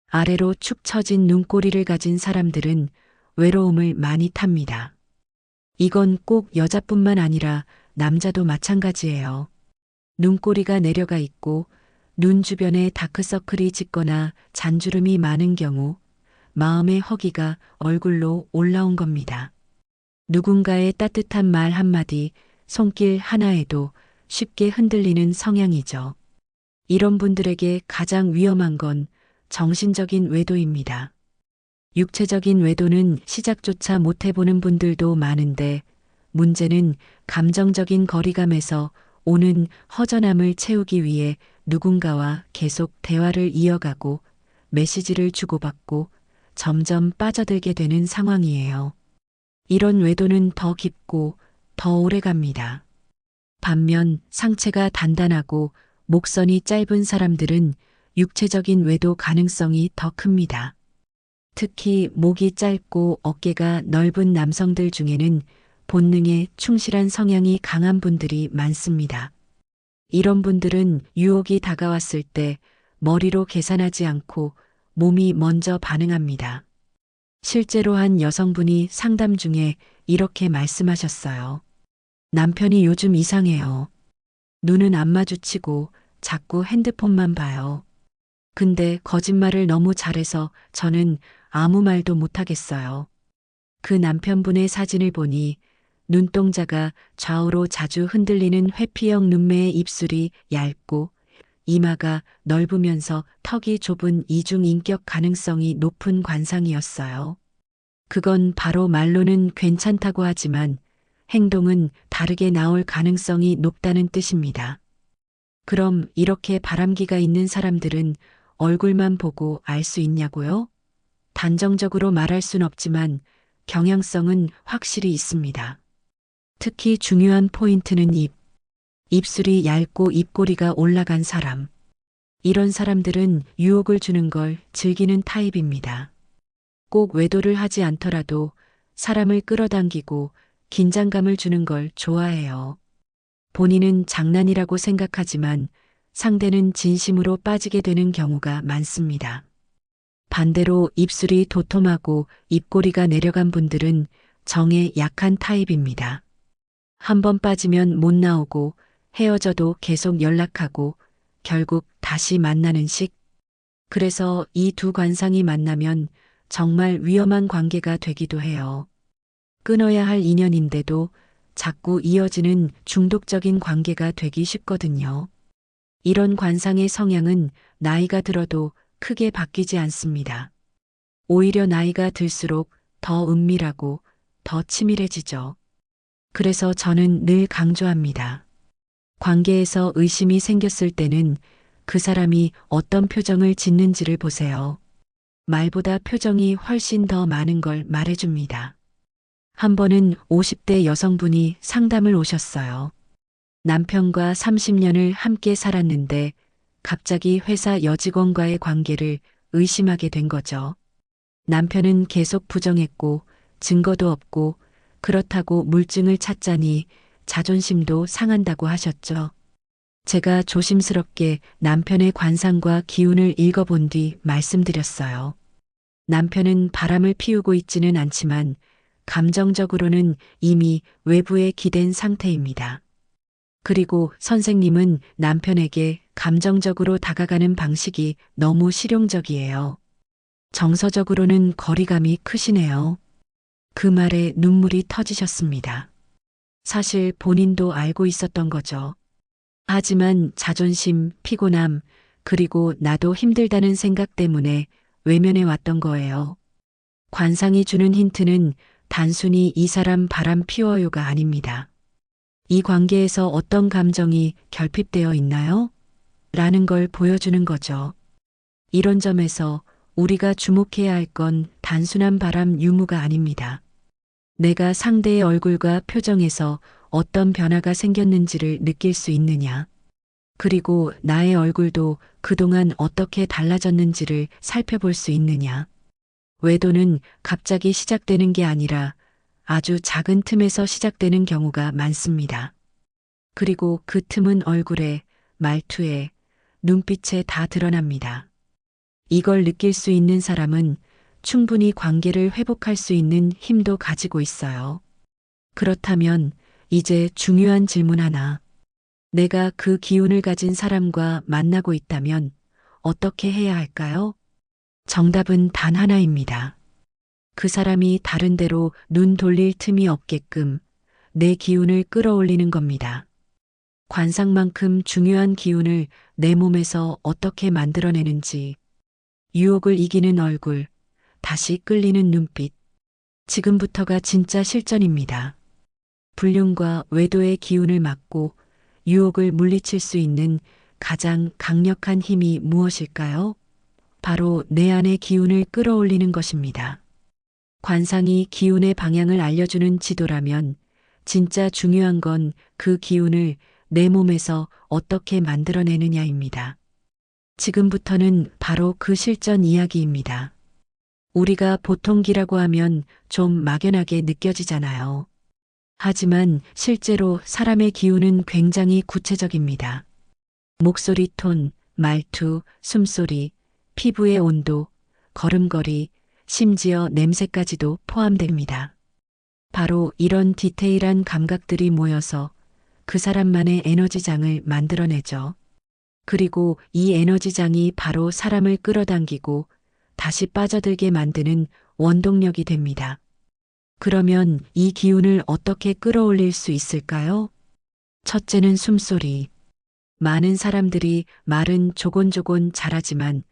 아래로 축 처진 눈꼬리를 가진 사람들은 외로움을 많이 탑니다. 이건 꼭 여자뿐만 아니라 남자도 마찬가지예요. 눈꼬리가 내려가 있고 눈 주변에 다크서클이 짙거나 잔주름이 많은 경우 마음의 허기가 얼굴로 올라온 겁니다. 누군가의 따뜻한 말 한마디, 손길 하나에도 쉽게 흔들리는 성향이죠. 이런 분들에게 가장 위험한 건 정신적인 외도입니다. 육체적인 외도는 시작조차 못 해보는 분들도 많은데 문제는 감정적인 거리감에서 오는 허전함을 채우기 위해 누군가와 계속 대화를 이어가고 메시지를 주고받고 점점 빠져들게 되는 상황이에요. 이런 외도는 더 깊고 더 오래 갑니다. 반면 상체가 단단하고 목선이 짧은 사람들은 육체적인 외도 가능성이 더 큽니다. 특히 목이 짧고 어깨가 넓은 남성들 중에는 본능에 충실한 성향이 강한 분들이 많습니다. 이런 분들은 유혹이 다가왔을 때 머리로 계산하지 않고 몸이 먼저 반응합니다. 실제로 한 여성분이 상담 중에 이렇게 말씀하셨어요. 남편이 요즘 이상해요. 눈은 안 마주치고 자꾸 핸드폰만 봐요. 근데 거짓말을 너무 잘해서 저는 아무 말도 못하겠어요. 그 남편분의 사진을 보니 눈동자가 좌우로 자주 흔들리는 회피형 눈매의 입술이 얇고 이마가 넓으면서 턱이 좁은 이중 인격 가능성이 높은 관상이었어요. 그건 바로 말로는 괜찮다고 하지만 행동은 다르게 나올 가능성이 높다는 뜻입니다. 그럼 이렇게 바람기가 있는 사람들은 얼굴만 보고 알 수 있냐고요? 단정적으로 말할 순 없지만 경향성은 확실히 있습니다. 특히 중요한 포인트는 입. 입술이 얇고 입꼬리가 올라간 사람. 이런 사람들은 유혹을 주는 걸 즐기는 타입입니다. 꼭 외도를 하지 않더라도 사람을 끌어당기고 긴장감을 주는 걸 좋아해요. 본인은 장난이라고 생각하지만 상대는 진심으로 빠지게 되는 경우가 많습니다. 반대로 입술이 도톰하고 입꼬리가 내려간 분들은 정에 약한 타입입니다. 한번 빠지면 못 나오고 헤어져도 계속 연락하고 결국 다시 만나는 식. 그래서 이 두 관상이 만나면 정말 위험한 관계가 되기도 해요. 끊어야 할 인연인데도 자꾸 이어지는 중독적인 관계가 되기 쉽거든요. 이런 관상의 성향은 나이가 들어도 크게 바뀌지 않습니다. 오히려 나이가 들수록 더 은밀하고 더 치밀해지죠. 그래서 저는 늘 강조합니다. 관계에서 의심이 생겼을 때는 그 사람이 어떤 표정을 짓는지를 보세요. 말보다 표정이 훨씬 더 많은 걸 말해줍니다. 한 번은 50대 여성분이 상담을 오셨어요. 남편과 30년을 함께 살았는데 갑자기 회사 여직원과의 관계를 의심하게 된 거죠. 남편은 계속 부정했고 증거도 없고 그렇다고 물증을 찾자니 자존심도 상한다고 하셨죠. 제가 조심스럽게 남편의 관상과 기운을 읽어본 뒤 말씀드렸어요. 남편은 바람을 피우고 있지는 않지만 감정적으로는 이미 외부에 기댄 상태입니다. 그리고 선생님은 남편에게 감정적으로 다가가는 방식이 너무 실용적이에요. 정서적으로는 거리감이 크시네요. 그 말에 눈물이 터지셨습니다. 사실 본인도 알고 있었던 거죠. 하지만 자존심, 피곤함, 그리고 나도 힘들다는 생각 때문에 외면해 왔던 거예요. 관상이 주는 힌트는 단순히 이 사람 바람 피워요가 아닙니다. 이 관계에서 어떤 감정이 결핍되어 있나요? 라는 걸 보여주는 거죠. 이런 점에서 우리가 주목해야 할 건 단순한 바람 유무가 아닙니다. 내가 상대의 얼굴과 표정에서 어떤 변화가 생겼는지를 느낄 수 있느냐. 그리고 나의 얼굴도 그동안 어떻게 달라졌는지를 살펴볼 수 있느냐. 외도는 갑자기 시작되는 게 아니라 아주 작은 틈에서 시작되는 경우가 많습니다. 그리고 그 틈은 얼굴에, 말투에, 눈빛에 다 드러납니다. 이걸 느낄 수 있는 사람은 충분히 관계를 회복할 수 있는 힘도 가지고 있어요. 그렇다면 이제 중요한 질문 하나. 내가 그 기운을 가진 사람과 만나고 있다면 어떻게 해야 할까요? 정답은 단 하나입니다. 그 사람이 다른 데로 눈 돌릴 틈이 없게끔 내 기운을 끌어올리는 겁니다. 관상만큼 중요한 기운을 내 몸에서 어떻게 만들어내는지, 유혹을 이기는 얼굴, 다시 끌리는 눈빛. 지금부터가 진짜 실전입니다. 불륜과 외도의 기운을 막고 유혹을 물리칠 수 있는 가장 강력한 힘이 무엇일까요? 바로 내 안의 기운을 끌어올리는 것입니다. 관상이 기운의 방향을 알려주는 지도라면 진짜 중요한 건 그 기운을 내 몸에서 어떻게 만들어내느냐입니다. 지금부터는 바로 그 실전 이야기입니다. 우리가 보통기라고 하면 좀 막연하게 느껴지잖아요. 하지만 실제로 사람의 기운은 굉장히 구체적입니다. 목소리 톤, 말투, 숨소리, 피부의 온도, 걸음걸이, 심지어 냄새까지도 포함됩니다. 바로 이런 디테일한 감각들이 모여서 그 사람만의 에너지장을 만들어내죠. 그리고 이 에너지장이 바로 사람을 끌어당기고 다시 빠져들게 만드는 원동력이 됩니다. 그러면 이 기운을 어떻게 끌어올릴 수 있을까요? 첫째는 숨소리. 많은 사람들이 말은 조곤조곤 잘하지만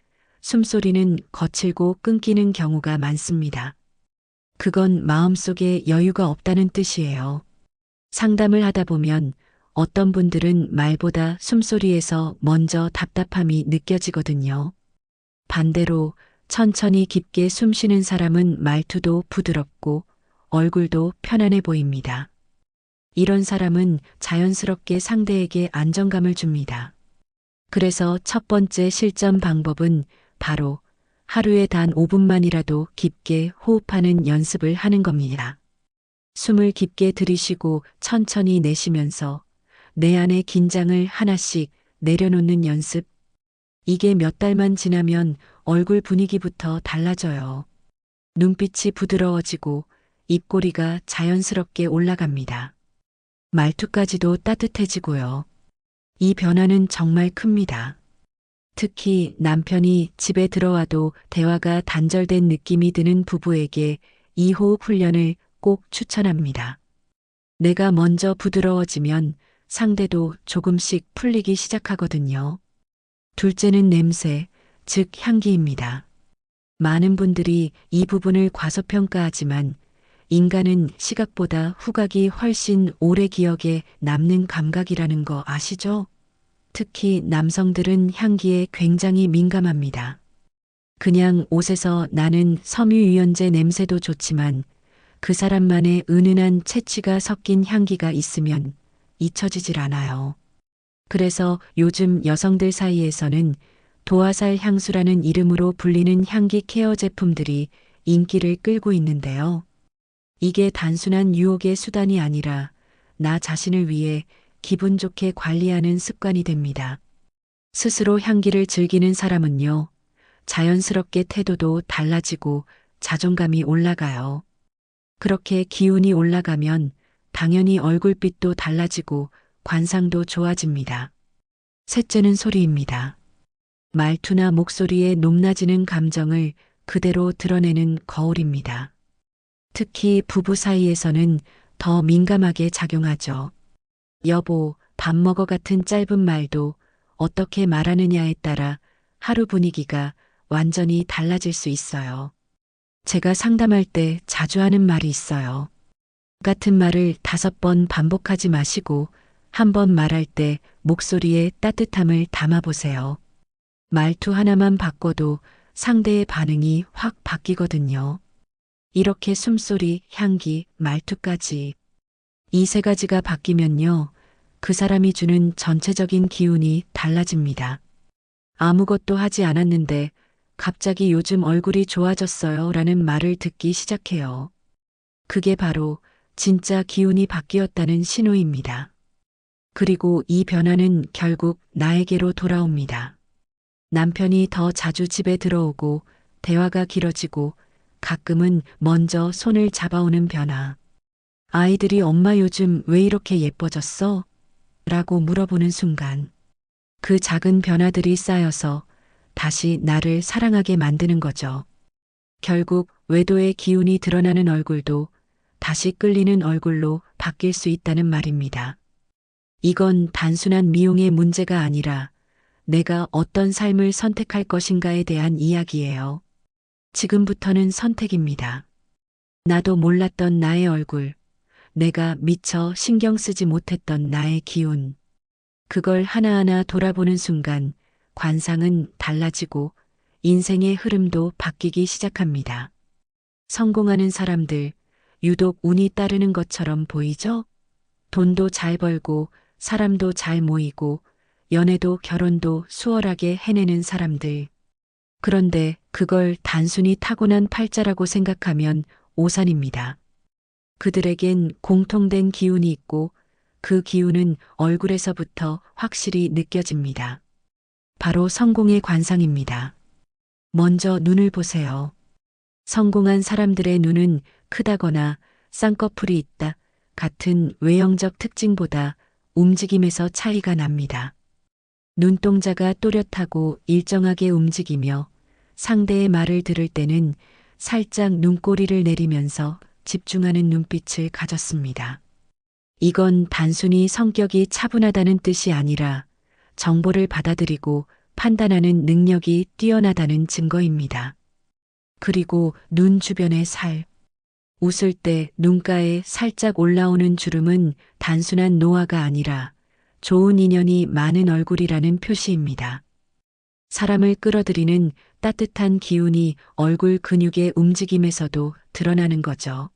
숨소리는 거칠고 끊기는 경우가 많습니다. 그건 마음속에 여유가 없다는 뜻이에요. 상담을 하다 보면 어떤 분들은 말보다 숨소리에서 먼저 답답함이 느껴지거든요. 반대로 천천히 깊게 숨 쉬는 사람은 말투도 부드럽고 얼굴도 편안해 보입니다. 이런 사람은 자연스럽게 상대에게 안정감을 줍니다. 그래서 첫 번째 실전 방법은 바로 하루에 단 5분만이라도 깊게 호흡하는 연습을 하는 겁니다. 숨을 깊게 들이쉬고 천천히 내쉬면서 내 안의 긴장을 하나씩 내려놓는 연습. 이게 몇 달만 지나면 얼굴 분위기부터 달라져요. 눈빛이 부드러워지고 입꼬리가 자연스럽게 올라갑니다. 말투까지도 따뜻해지고요. 이 변화는 정말 큽니다. 특히 남편이 집에 들어와도 대화가 단절된 느낌이 드는 부부에게 이 호흡 훈련을 꼭 추천합니다. 내가 먼저 부드러워지면 상대도 조금씩 풀리기 시작하거든요. 둘째는 냄새, 즉 향기입니다. 많은 분들이 이 부분을 과소평가하지만 인간은 시각보다 후각이 훨씬 오래 기억에 남는 감각이라는 거 아시죠? 특히 남성들은 향기에 굉장히 민감합니다. 그냥 옷에서 나는 섬유유연제 냄새도 좋지만 그 사람만의 은은한 채취가 섞인 향기가 있으면 잊혀지질 않아요. 그래서 요즘 여성들 사이에서는 도화살 향수라는 이름으로 불리는 향기 케어 제품들이 인기를 끌고 있는데요. 이게 단순한 유혹의 수단이 아니라 나 자신을 위해 기분 좋게 관리하는 습관이 됩니다. 스스로 향기를 즐기는 사람은요, 자연스럽게 태도도 달라지고 자존감이 올라가요. 그렇게 기운이 올라가면 당연히 얼굴빛도 달라지고 관상도 좋아집니다. 셋째는 소리입니다. 말투나 목소리에 높낮이는 감정을 그대로 드러내는 거울입니다. 특히 부부 사이에서는 더 민감하게 작용하죠. 여보, 밥 먹어 같은 짧은 말도 어떻게 말하느냐에 따라 하루 분위기가 완전히 달라질 수 있어요. 제가 상담할 때 자주 하는 말이 있어요. 같은 말을 5번 반복하지 마시고 한 번 말할 때 목소리에 따뜻함을 담아보세요. 말투 하나만 바꿔도 상대의 반응이 확 바뀌거든요. 이렇게 숨소리, 향기, 말투까지 이 3가지가 바뀌면요. 그 사람이 주는 전체적인 기운이 달라집니다. 아무것도 하지 않았는데 갑자기 요즘 얼굴이 좋아졌어요 라는 말을 듣기 시작해요. 그게 바로 진짜 기운이 바뀌었다는 신호입니다. 그리고 이 변화는 결국 나에게로 돌아옵니다. 남편이 더 자주 집에 들어오고 대화가 길어지고 가끔은 먼저 손을 잡아오는 변화. 아이들이 엄마 요즘 왜 이렇게 예뻐졌어? 라고 물어보는 순간 그 작은 변화들이 쌓여서 다시 나를 사랑하게 만드는 거죠. 결국 외도의 기운이 드러나는 얼굴도 다시 끌리는 얼굴로 바뀔 수 있다는 말입니다. 이건 단순한 미용의 문제가 아니라 내가 어떤 삶을 선택할 것인가에 대한 이야기예요. 지금부터는 선택입니다. 나도 몰랐던 나의 얼굴, 내가 미처 신경 쓰지 못했던 나의 기운. 그걸 하나하나 돌아보는 순간 관상은 달라지고 인생의 흐름도 바뀌기 시작합니다. 성공하는 사람들, 유독 운이 따르는 것처럼 보이죠? 돈도 잘 벌고 사람도 잘 모이고 연애도 결혼도 수월하게 해내는 사람들. 그런데 그걸 단순히 타고난 팔자라고 생각하면 오산입니다. 그들에겐 공통된 기운이 있고 그 기운은 얼굴에서부터 확실히 느껴집니다. 바로 성공의 관상입니다. 먼저 눈을 보세요. 성공한 사람들의 눈은 크다거나 쌍꺼풀이 있다 같은 외형적 특징보다 움직임에서 차이가 납니다. 눈동자가 또렷하고 일정하게 움직이며 상대의 말을 들을 때는 살짝 눈꼬리를 내리면서 집중하는 눈빛을 가졌습니다. 이건 단순히 성격이 차분하다는 뜻이 아니라 정보를 받아들이고 판단하는 능력이 뛰어나다는 증거입니다. 그리고 눈 주변의 살. 웃을 때 눈가에 살짝 올라오는 주름은 단순한 노화가 아니라 좋은 인연이 많은 얼굴이라는 표시입니다. 사람을 끌어들이는 따뜻한 기운이 얼굴 근육의 움직임에서도 드러나는 거죠.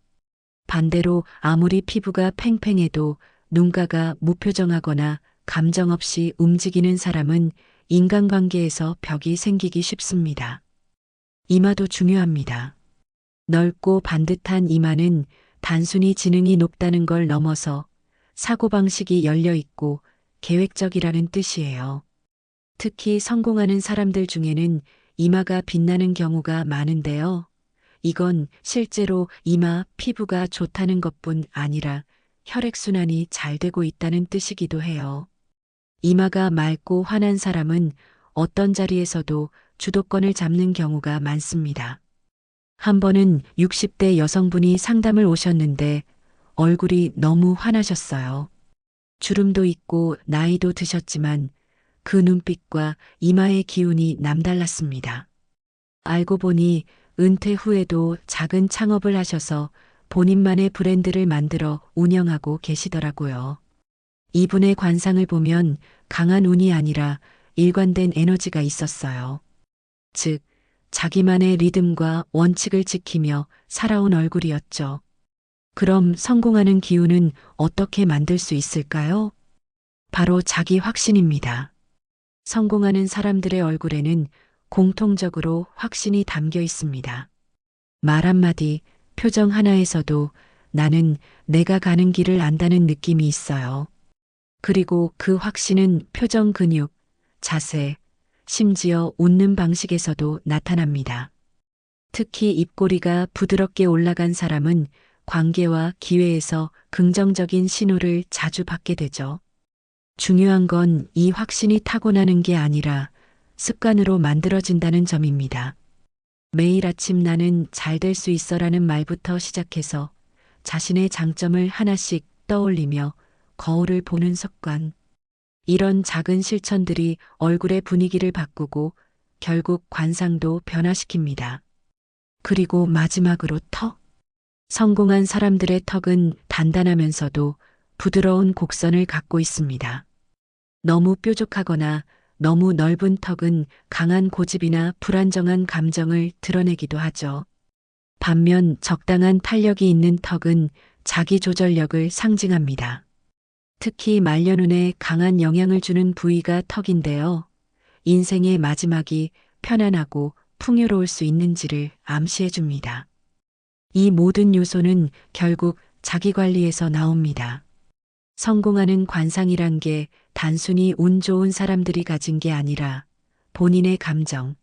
반대로 아무리 피부가 팽팽해도 눈가가 무표정하거나 감정 없이 움직이는 사람은 인간관계에서 벽이 생기기 쉽습니다. 이마도 중요합니다. 넓고 반듯한 이마는 단순히 지능이 높다는 걸 넘어서 사고방식이 열려 있고 계획적이라는 뜻이에요. 특히 성공하는 사람들 중에는 이마가 빛나는 경우가 많은데요. 이건 실제로 이마 피부가 좋다는 것뿐 아니라 혈액순환이 잘 되고 있다는 뜻이기도 해요. 이마가 맑고 환한 사람은 어떤 자리에서도 주도권을 잡는 경우가 많습니다. 한 번은 60대 여성분이 상담을 오셨는데 얼굴이 너무 환하셨어요. 주름도 있고 나이도 드셨지만 그 눈빛과 이마의 기운이 남달랐습니다. 알고 보니 은퇴 후에도 작은 창업을 하셔서 본인만의 브랜드를 만들어 운영하고 계시더라고요. 이분의 관상을 보면 강한 운이 아니라 일관된 에너지가 있었어요. 즉, 자기만의 리듬과 원칙을 지키며 살아온 얼굴이었죠. 그럼 성공하는 기운은 어떻게 만들 수 있을까요? 바로 자기 확신입니다. 성공하는 사람들의 얼굴에는 공통적으로 확신이 담겨 있습니다. 말 한마디, 표정 하나에서도 나는 내가 가는 길을 안다는 느낌이 있어요. 그리고 그 확신은 표정 근육, 자세, 심지어 웃는 방식에서도 나타납니다. 특히 입꼬리가 부드럽게 올라간 사람은 관계와 기회에서 긍정적인 신호를 자주 받게 되죠. 중요한 건 이 확신이 타고나는 게 아니라 습관으로 만들어진다는 점입니다. 매일 아침 나는 잘 될 수 있어라는 말부터 시작해서 자신의 장점을 하나씩 떠올리며 거울을 보는 습관. 이런 작은 실천들이 얼굴의 분위기를 바꾸고 결국 관상도 변화시킵니다. 그리고 마지막으로 턱. 성공한 사람들의 턱은 단단하면서도 부드러운 곡선을 갖고 있습니다. 너무 뾰족하거나 너무 넓은 턱은 강한 고집이나 불안정한 감정을 드러내기도 하죠. 반면 적당한 탄력이 있는 턱은 자기 조절력을 상징합니다. 특히 말년운에 강한 영향을 주는 부위가 턱인데요. 인생의 마지막이 편안하고 풍요로울 수 있는지를 암시해 줍니다. 이 모든 요소는 결국 자기 관리에서 나옵니다. 성공하는 관상이란 게 단순히 운 좋은 사람들이 가진 게 아니라 본인의 감정,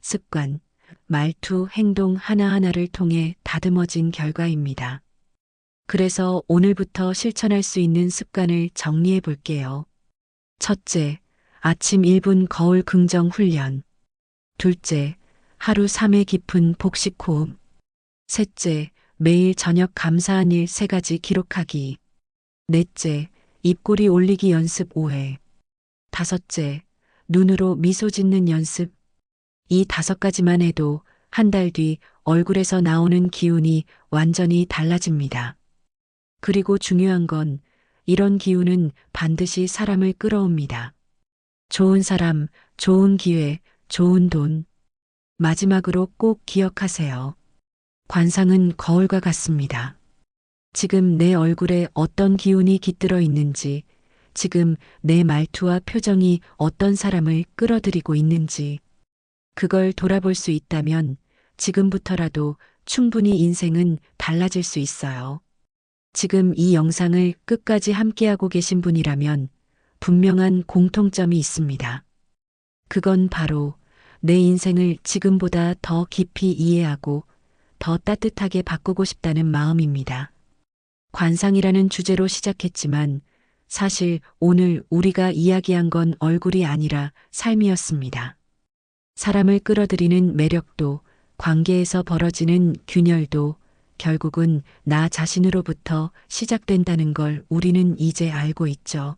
습관, 말투, 행동 하나하나를 통해 다듬어진 결과입니다. 그래서 오늘부터 실천할 수 있는 습관을 정리해 볼게요. 첫째, 아침 1분 거울 긍정 훈련. 둘째, 하루 3회 깊은 복식 호흡. 셋째, 매일 저녁 감사한 일 3가지 기록하기. 넷째, 입꼬리 올리기 연습 5회. 다섯째, 눈으로 미소 짓는 연습. 이 5가지만 해도 한 달 뒤 얼굴에서 나오는 기운이 완전히 달라집니다. 그리고 중요한 건 이런 기운은 반드시 사람을 끌어옵니다. 좋은 사람, 좋은 기회, 좋은 돈. 마지막으로 꼭 기억하세요. 관상은 거울과 같습니다. 지금 내 얼굴에 어떤 기운이 깃들어 있는지, 지금 내 말투와 표정이 어떤 사람을 끌어들이고 있는지, 그걸 돌아볼 수 있다면 지금부터라도 충분히 인생은 달라질 수 있어요. 지금 이 영상을 끝까지 함께하고 계신 분이라면 분명한 공통점이 있습니다. 그건 바로 내 인생을 지금보다 더 깊이 이해하고 더 따뜻하게 바꾸고 싶다는 마음입니다. 관상이라는 주제로 시작했지만 사실 오늘 우리가 이야기한 건 얼굴이 아니라 삶이었습니다. 사람을 끌어들이는 매력도, 관계에서 벌어지는 균열도 결국은 나 자신으로부터 시작된다는 걸 우리는 이제 알고 있죠.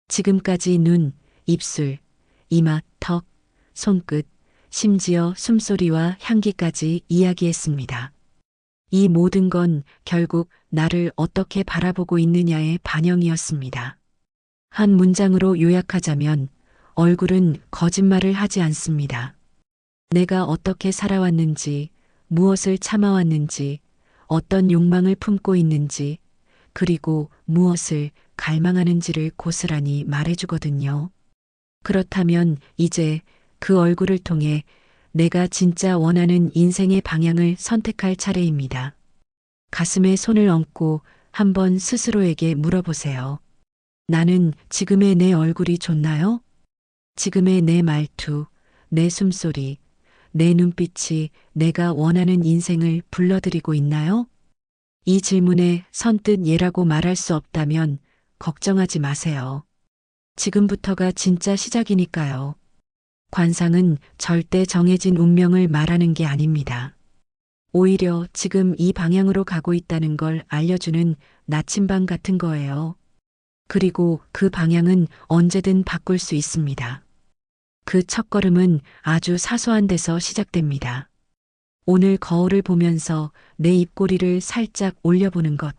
지금까지 눈, 입술, 이마, 턱, 손끝, 심지어 숨소리와 향기까지 이야기했습니다. 이 모든 건 결국 나를 어떻게 바라보고 있느냐의 반영이었습니다. 한 문장으로 요약하자면 얼굴은 거짓말을 하지 않습니다. 내가 어떻게 살아왔는지, 무엇을 참아왔는지, 어떤 욕망을 품고 있는지, 그리고 무엇을 갈망하는지를 고스란히 말해주거든요. 그렇다면 이제 그 얼굴을 통해 내가 진짜 원하는 인생의 방향을 선택할 차례입니다. 가슴에 손을 얹고 한번 스스로에게 물어보세요. 나는 지금의 내 얼굴이 좋나요? 지금의 내 말투, 내 숨소리, 내 눈빛이 내가 원하는 인생을 불러들이고 있나요? 이 질문에 선뜻 예라고 말할 수 없다면 걱정하지 마세요. 지금부터가 진짜 시작이니까요. 관상은 절대 정해진 운명을 말하는 게 아닙니다. 오히려 지금 이 방향으로 가고 있다는 걸 알려주는 나침반 같은 거예요. 그리고 그 방향은 언제든 바꿀 수 있습니다. 그 첫걸음은 아주 사소한 데서 시작됩니다. 오늘 거울을 보면서 내 입꼬리를 살짝 올려보는 것,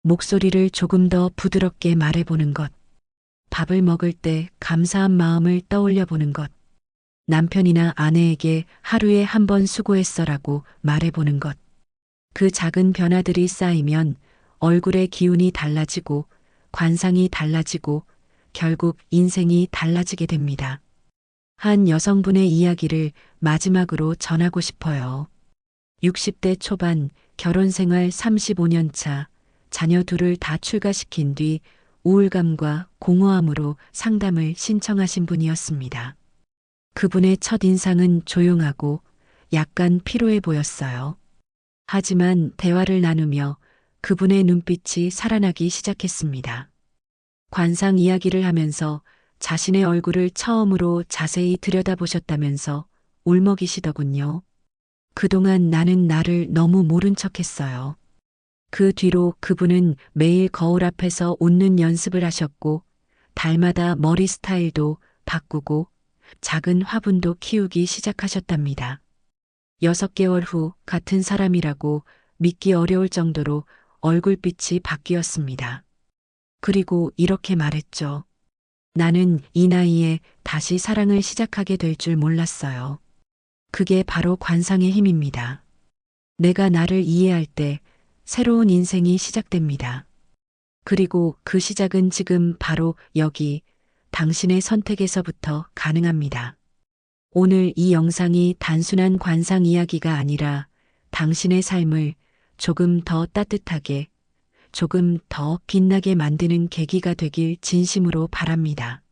목소리를 조금 더 부드럽게 말해보는 것, 밥을 먹을 때 감사한 마음을 떠올려 보는 것, 남편이나 아내에게 하루에 한 번 수고했어라고 말해보는 것. 그 작은 변화들이 쌓이면 얼굴의 기운이 달라지고 관상이 달라지고 결국 인생이 달라지게 됩니다. 한 여성분의 이야기를 마지막으로 전하고 싶어요. 60대 초반 결혼 생활 35년 차 자녀 둘을 다 출가시킨 뒤 우울감과 공허함으로 상담을 신청하신 분이었습니다. 그분의 첫인상은 조용하고 약간 피로해 보였어요. 하지만 대화를 나누며 그분의 눈빛이 살아나기 시작했습니다. 관상 이야기를 하면서 자신의 얼굴을 처음으로 자세히 들여다보셨다면서 울먹이시더군요. 그동안 나는 나를 너무 모른 척했어요. 그 뒤로 그분은 매일 거울 앞에서 웃는 연습을 하셨고 달마다 머리 스타일도 바꾸고 작은 화분도 키우기 시작하셨답니다. 6개월 후 같은 사람이라고 믿기 어려울 정도로 얼굴빛이 바뀌었습니다. 그리고 이렇게 말했죠. 나는 이 나이에 다시 사랑을 시작하게 될 줄 몰랐어요. 그게 바로 관상의 힘입니다. 내가 나를 이해할 때 새로운 인생이 시작됩니다. 그리고 그 시작은 지금 바로 여기 당신의 선택에서부터 가능합니다. 오늘 이 영상이 단순한 관상 이야기가 아니라 당신의 삶을 조금 더 따뜻하게, 조금 더 빛나게 만드는 계기가 되길 진심으로 바랍니다.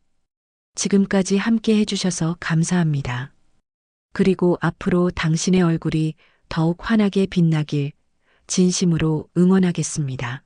지금까지 함께 해주셔서 감사합니다. 그리고 앞으로 당신의 얼굴이 더욱 환하게 빛나길 진심으로 응원하겠습니다.